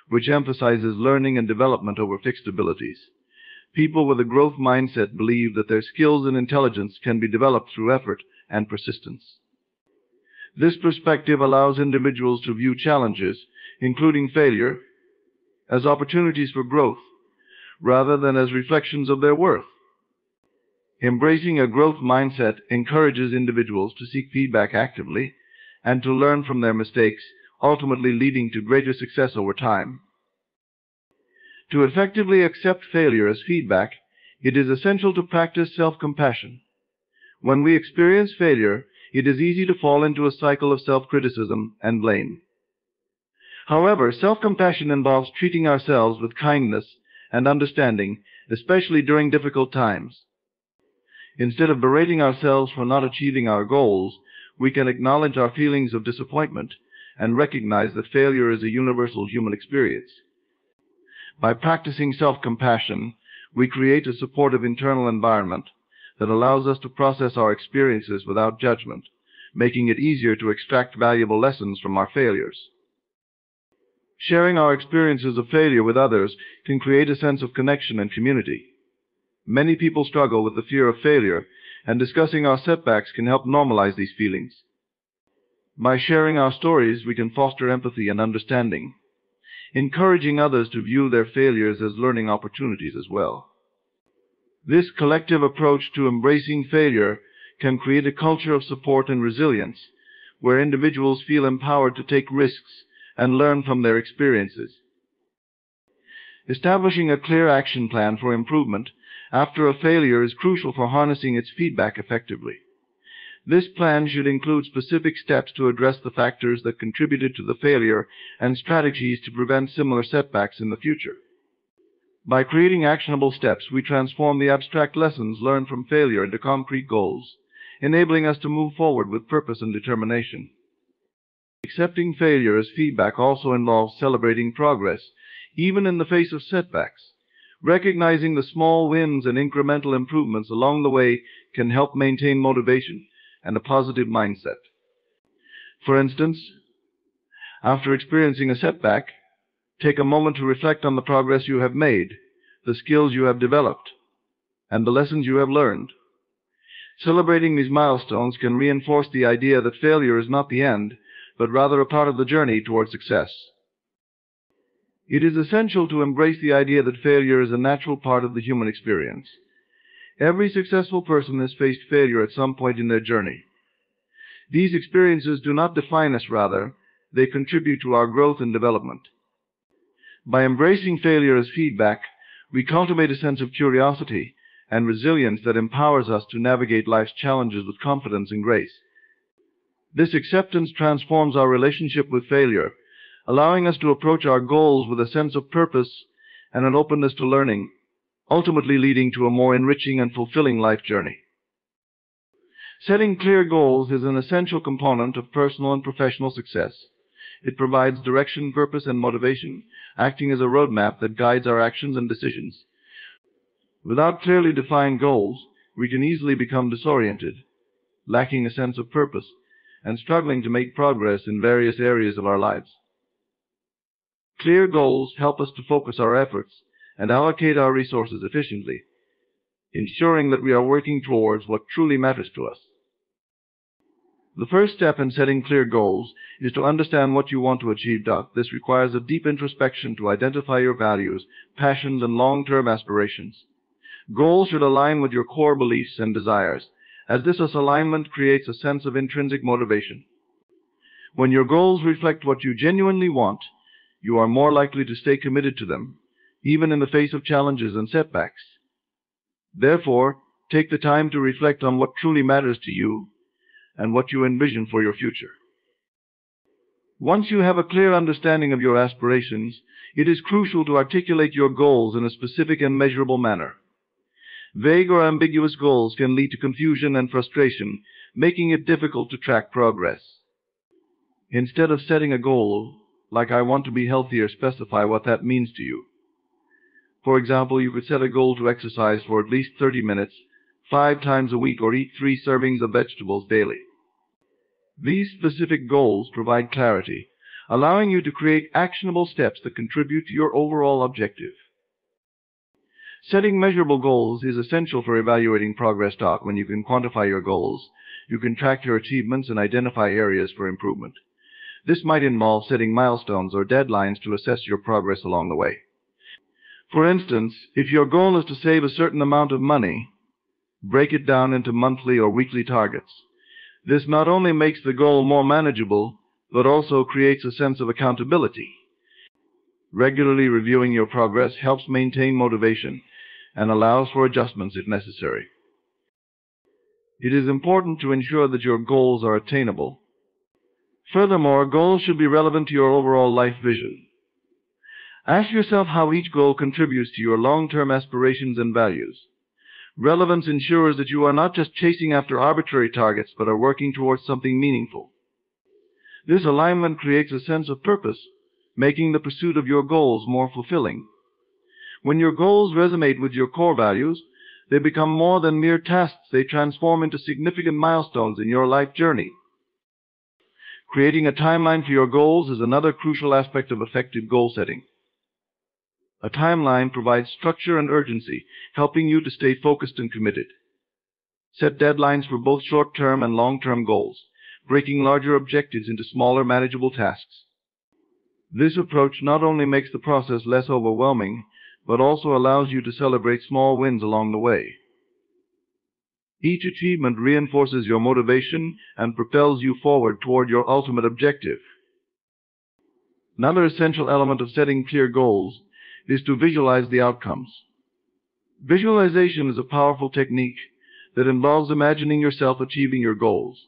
which emphasizes learning and development over fixed abilities. People with a growth mindset believe that their skills and intelligence can be developed through effort and persistence. This perspective allows individuals to view challenges, including failure, as opportunities for growth, rather than as reflections of their worth. Embracing a growth mindset encourages individuals to seek feedback actively and to learn from their mistakes, ultimately leading to greater success over time. To effectively accept failure as feedback, it is essential to practice self-compassion. When we experience failure, it is easy to fall into a cycle of self-criticism and blame. However, self-compassion involves treating ourselves with kindness and understanding, especially during difficult times. Instead of berating ourselves for not achieving our goals, we can acknowledge our feelings of disappointment and recognize that failure is a universal human experience. By practicing self-compassion, we create a supportive internal environment that allows us to process our experiences without judgment, making it easier to extract valuable lessons from our failures. Sharing our experiences of failure with others can create a sense of connection and community. Many people struggle with the fear of failure, and discussing our setbacks can help normalize these feelings. By sharing our stories, we can foster empathy and understanding, encouraging others to view their failures as learning opportunities as well. This collective approach to embracing failure can create a culture of support and resilience, where individuals feel empowered to take risks and learn from their experiences. Establishing a clear action plan for improvement after a failure is crucial for harnessing its feedback effectively. This plan should include specific steps to address the factors that contributed to the failure and strategies to prevent similar setbacks in the future. By creating actionable steps, we transform the abstract lessons learned from failure into concrete goals, enabling us to move forward with purpose and determination. Accepting failure as feedback also involves celebrating progress, even in the face of setbacks. Recognizing the small wins and incremental improvements along the way can help maintain motivation and a positive mindset. For instance, after experiencing a setback, take a moment to reflect on the progress you have made, the skills you have developed, and the lessons you have learned. Celebrating these milestones can reinforce the idea that failure is not the end, but rather a part of the journey toward success. It is essential to embrace the idea that failure is a natural part of the human experience. Every successful person has faced failure at some point in their journey. These experiences do not define us, rather, they contribute to our growth and development. By embracing failure as feedback, we cultivate a sense of curiosity and resilience that empowers us to navigate life's challenges with confidence and grace. This acceptance transforms our relationship with failure, allowing us to approach our goals with a sense of purpose and an openness to learning, ultimately leading to a more enriching and fulfilling life journey. Setting clear goals is an essential component of personal and professional success. It provides direction, purpose, and motivation, acting as a roadmap that guides our actions and decisions. Without clearly defined goals, we can easily become disoriented, lacking a sense of purpose, and struggling to make progress in various areas of our lives. Clear goals help us to focus our efforts and allocate our resources efficiently, ensuring that we are working towards what truly matters to us. The first step in setting clear goals is to understand what you want to achieve. This requires a deep introspection to identify your values, passions, and long-term aspirations. Goals should align with your core beliefs and desires, as this alignment creates a sense of intrinsic motivation. When your goals reflect what you genuinely want, you are more likely to stay committed to them, even in the face of challenges and setbacks. Therefore, Take the time to reflect on what truly matters to you and what you envision for your future. Once you have a clear understanding of your aspirations, it is crucial to articulate your goals in a specific and measurable manner. Vague or ambiguous goals can lead to confusion and frustration, making it difficult to track progress. Instead of setting a goal, like "I want to be healthier," specify what that means to you. For example, you could set a goal to exercise for at least 30 minutes, 5 times a week, or eat 3 servings of vegetables daily. These specific goals provide clarity, allowing you to create actionable steps that contribute to your overall objective. Setting measurable goals is essential for evaluating progress. When you can quantify your goals, you can track your achievements and identify areas for improvement. This might involve setting milestones or deadlines to assess your progress along the way. For instance, if your goal is to save a certain amount of money, break it down into monthly or weekly targets. This not only makes the goal more manageable, but also creates a sense of accountability. Regularly reviewing your progress helps maintain motivation and allows for adjustments if necessary. It is important to ensure that your goals are attainable. Furthermore, goals should be relevant to your overall life vision. Ask yourself how each goal contributes to your long-term aspirations and values. Relevance ensures that you are not just chasing after arbitrary targets, but are working towards something meaningful. This alignment creates a sense of purpose, making the pursuit of your goals more fulfilling. When your goals resonate with your core values, they become more than mere tasks. They transform into significant milestones in your life journey. Creating a timeline for your goals is another crucial aspect of effective goal setting. A timeline provides structure and urgency, helping you to stay focused and committed. Set deadlines for both short-term and long-term goals, breaking larger objectives into smaller, manageable tasks. This approach not only makes the process less overwhelming, but also allows you to celebrate small wins along the way. Each achievement reinforces your motivation and propels you forward toward your ultimate objective. Another essential element of setting clear goals is to visualize the outcomes. Visualization is a powerful technique that involves imagining yourself achieving your goals.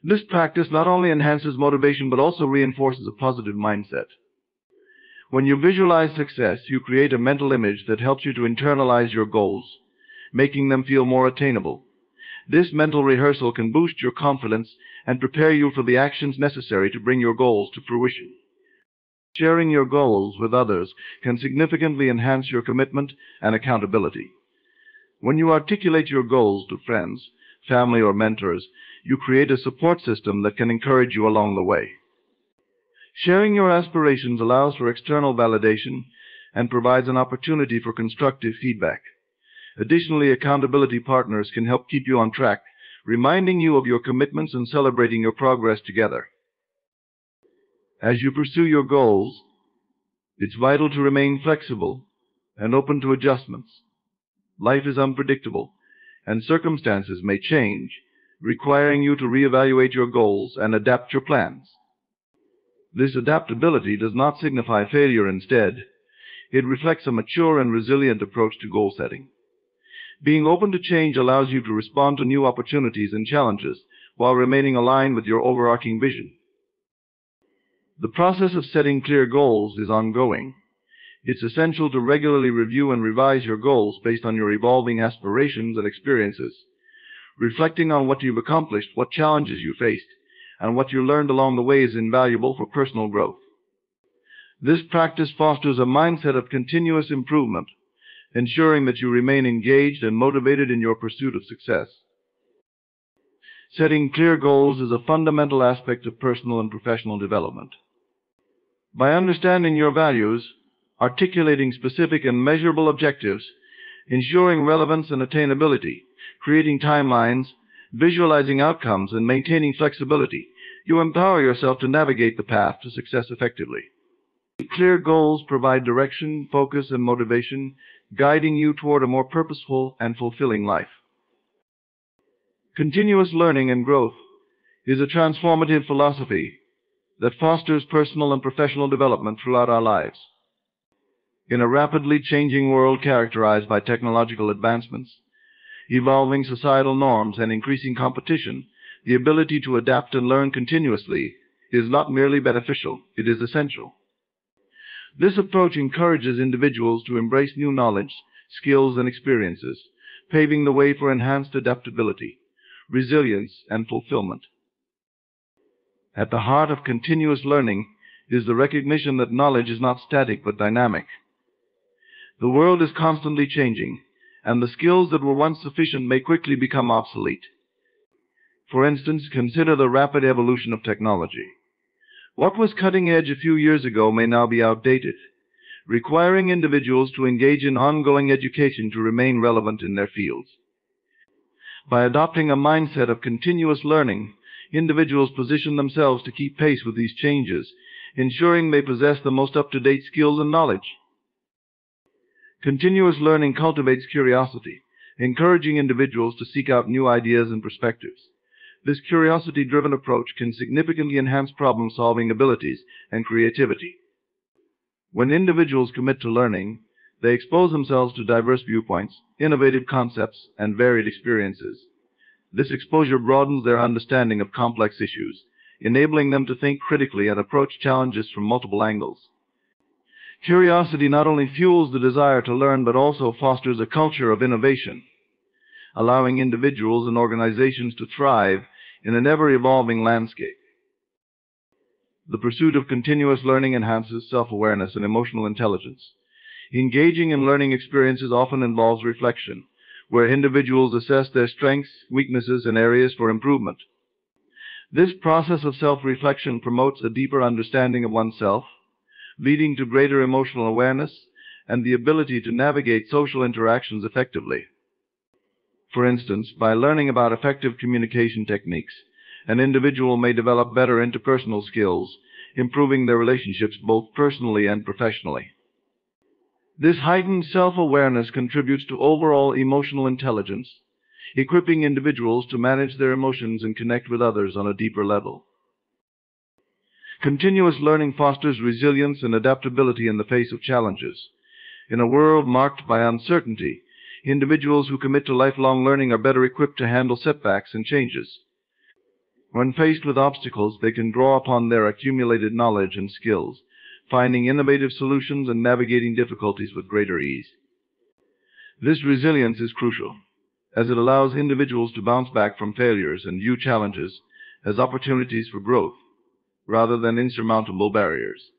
This practice not only enhances motivation but also reinforces a positive mindset. When you visualize success, you create a mental image that helps you to internalize your goals, making them feel more attainable. This mental rehearsal can boost your confidence and prepare you for the actions necessary to bring your goals to fruition. Sharing your goals with others can significantly enhance your commitment and accountability. When you articulate your goals to friends, family, or mentors, you create a support system that can encourage you along the way. Sharing your aspirations allows for external validation and provides an opportunity for constructive feedback. Additionally, accountability partners can help keep you on track, reminding you of your commitments and celebrating your progress together. As you pursue your goals, it's vital to remain flexible and open to adjustments. Life is unpredictable, and circumstances may change, requiring you to reevaluate your goals and adapt your plans. This adaptability does not signify failure. Instead, it reflects a mature and resilient approach to goal setting. Being open to change allows you to respond to new opportunities and challenges while remaining aligned with your overarching vision. The process of setting clear goals is ongoing. It's essential to regularly review and revise your goals based on your evolving aspirations and experiences. Reflecting on what you've accomplished, what challenges you faced, and what you learned along the way is invaluable for personal growth. This practice fosters a mindset of continuous improvement, ensuring that you remain engaged and motivated in your pursuit of success. Setting clear goals is a fundamental aspect of personal and professional development. By understanding your values, articulating specific and measurable objectives, ensuring relevance and attainability, creating timelines, visualizing outcomes, and maintaining flexibility, you empower yourself to navigate the path to success effectively. Clear goals provide direction, focus, and motivation, guiding you toward a more purposeful and fulfilling life. Continuous learning and growth is a transformative philosophy that fosters personal and professional development throughout our lives. In a rapidly changing world characterized by technological advancements, evolving societal norms and increasing competition, the ability to adapt and learn continuously is not merely beneficial, it is essential. This approach encourages individuals to embrace new knowledge, skills, and experiences, paving the way for enhanced adaptability, resilience, and fulfillment. At the heart of continuous learning is the recognition that knowledge is not static but dynamic. The world is constantly changing, and the skills that were once sufficient may quickly become obsolete. For instance, consider the rapid evolution of technology. What was cutting edge a few years ago may now be outdated, requiring individuals to engage in ongoing education to remain relevant in their fields. By adopting a mindset of continuous learning, individuals position themselves to keep pace with these changes, ensuring they possess the most up-to-date skills and knowledge. Continuous learning cultivates curiosity, encouraging individuals to seek out new ideas and perspectives. This curiosity-driven approach can significantly enhance problem-solving abilities and creativity. When individuals commit to learning, they expose themselves to diverse viewpoints, innovative concepts, and varied experiences. This exposure broadens their understanding of complex issues, enabling them to think critically and approach challenges from multiple angles. Curiosity not only fuels the desire to learn but also fosters a culture of innovation, allowing individuals and organizations to thrive in an ever-evolving landscape. The pursuit of continuous learning enhances self-awareness and emotional intelligence. Engaging in learning experiences often involves reflection, where individuals assess their strengths, weaknesses, and areas for improvement. This process of self-reflection promotes a deeper understanding of oneself, leading to greater emotional awareness and the ability to navigate social interactions effectively. For instance, by learning about effective communication techniques, an individual may develop better interpersonal skills, improving their relationships both personally and professionally. This heightened self-awareness contributes to overall emotional intelligence, equipping individuals to manage their emotions and connect with others on a deeper level. Continuous learning fosters resilience and adaptability in the face of challenges. In a world marked by uncertainty, individuals who commit to lifelong learning are better equipped to handle setbacks and changes. When faced with obstacles, they can draw upon their accumulated knowledge and skills, finding innovative solutions and navigating difficulties with greater ease. This resilience is crucial, as it allows individuals to bounce back from failures and view challenges as opportunities for growth, rather than insurmountable barriers.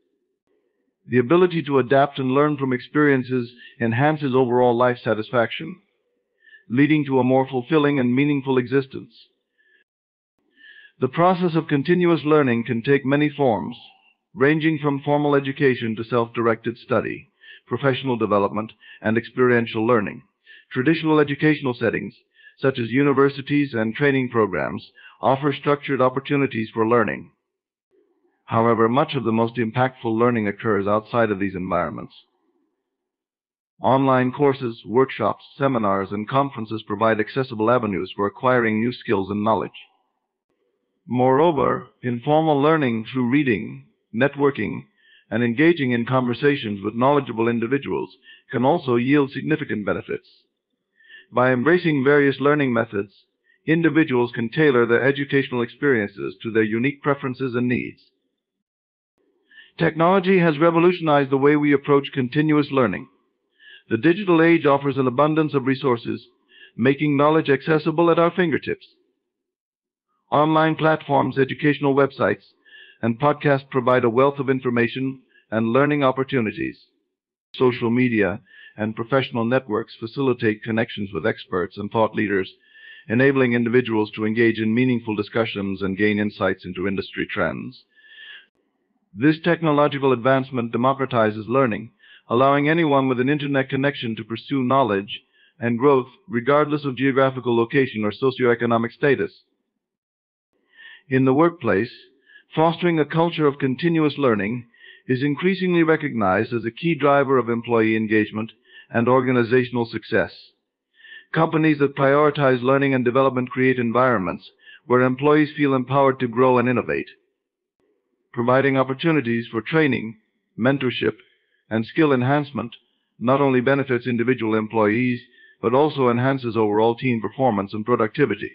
The ability to adapt and learn from experiences enhances overall life satisfaction, leading to a more fulfilling and meaningful existence. The process of continuous learning can take many forms, ranging from formal education to self-directed study, professional development, and experiential learning. Traditional educational settings, such as universities and training programs, offer structured opportunities for learning. However, much of the most impactful learning occurs outside of these environments. Online courses, workshops, seminars, and conferences provide accessible avenues for acquiring new skills and knowledge. Moreover, informal learning through reading, networking, and engaging in conversations with knowledgeable individuals can also yield significant benefits. By embracing various learning methods, individuals can tailor their educational experiences to their unique preferences and needs. Technology has revolutionized the way we approach continuous learning. The digital age offers an abundance of resources, making knowledge accessible at our fingertips. Online platforms, educational websites, and podcasts provide a wealth of information and learning opportunities. Social media and professional networks facilitate connections with experts and thought leaders, enabling individuals to engage in meaningful discussions and gain insights into industry trends. This technological advancement democratizes learning, allowing anyone with an internet connection to pursue knowledge and growth regardless of geographical location or socioeconomic status. In the workplace, fostering a culture of continuous learning is increasingly recognized as a key driver of employee engagement and organizational success. Companies that prioritize learning and development create environments where employees feel empowered to grow and innovate. Providing opportunities for training, mentorship, and skill enhancement not only benefits individual employees, but also enhances overall team performance and productivity.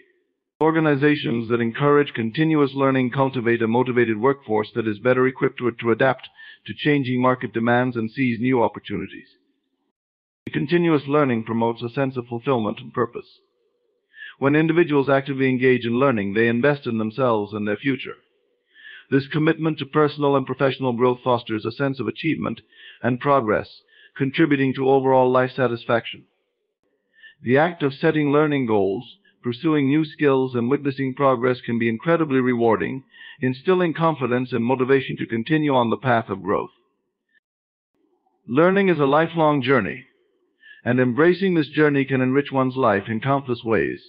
Organizations that encourage continuous learning cultivate a motivated workforce that is better equipped to adapt to changing market demands and seize new opportunities. Continuous learning promotes a sense of fulfillment and purpose. When individuals actively engage in learning, they invest in themselves and their future. This commitment to personal and professional growth fosters a sense of achievement and progress, contributing to overall life satisfaction. The act of setting learning goals, pursuing new skills, and witnessing progress can be incredibly rewarding, instilling confidence and motivation to continue on the path of growth. Learning is a lifelong journey, and embracing this journey can enrich one's life in countless ways.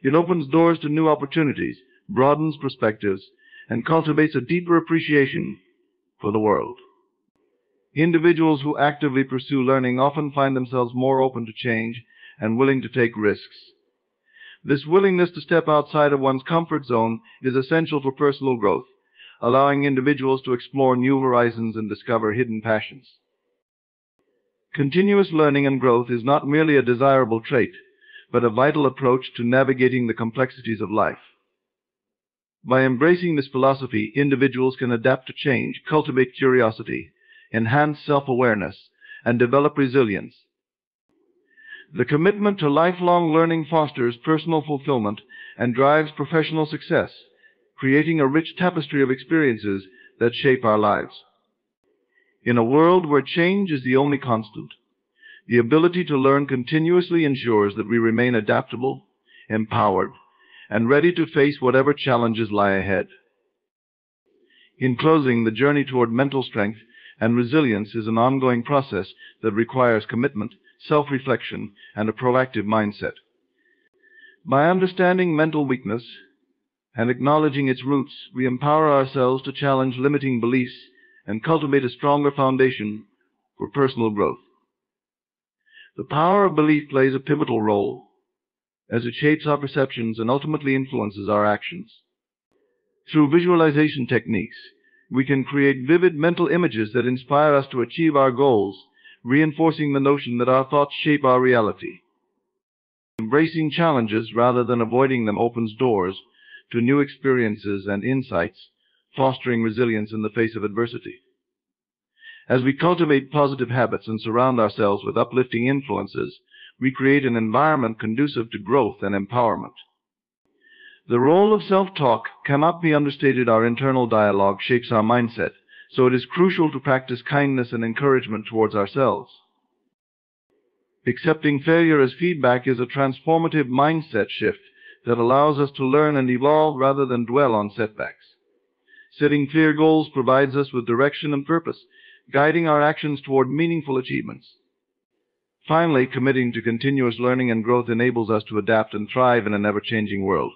It opens doors to new opportunities, broadens perspectives, and cultivates a deeper appreciation for the world. Individuals who actively pursue learning often find themselves more open to change and willing to take risks. This willingness to step outside of one's comfort zone is essential for personal growth, allowing individuals to explore new horizons and discover hidden passions. Continuous learning and growth is not merely a desirable trait, but a vital approach to navigating the complexities of life. By embracing this philosophy, individuals can adapt to change, cultivate curiosity, enhance self-awareness, and develop resilience. The commitment to lifelong learning fosters personal fulfillment and drives professional success, creating a rich tapestry of experiences that shape our lives. In a world where change is the only constant, the ability to learn continuously ensures that we remain adaptable, empowered, and ready to face whatever challenges lie ahead. In closing, the journey toward mental strength and resilience is an ongoing process that requires commitment, self-reflection, and a proactive mindset. By understanding mental weakness and acknowledging its roots, we empower ourselves to challenge limiting beliefs and cultivate a stronger foundation for personal growth. The power of belief plays a pivotal role as it shapes our perceptions and ultimately influences our actions. Through visualization techniques, we can create vivid mental images that inspire us to achieve our goals, reinforcing the notion that our thoughts shape our reality. Embracing challenges rather than avoiding them opens doors to new experiences and insights, fostering resilience in the face of adversity. As we cultivate positive habits and surround ourselves with uplifting influences, we create an environment conducive to growth and empowerment. The role of self-talk cannot be understated. Our internal dialogue shapes our mindset, so it is crucial to practice kindness and encouragement towards ourselves. Accepting failure as feedback is a transformative mindset shift that allows us to learn and evolve rather than dwell on setbacks. Setting clear goals provides us with direction and purpose, guiding our actions toward meaningful achievements. Finally, committing to continuous learning and growth enables us to adapt and thrive in an ever-changing world.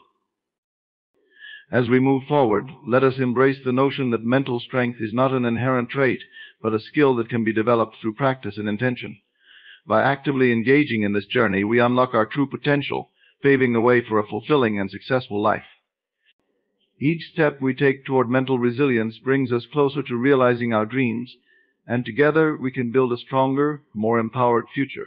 As we move forward, let us embrace the notion that mental strength is not an inherent trait, but a skill that can be developed through practice and intention. By actively engaging in this journey, we unlock our true potential, paving the way for a fulfilling and successful life. Each step we take toward mental resilience brings us closer to realizing our dreams, and together we can build a stronger, more empowered future.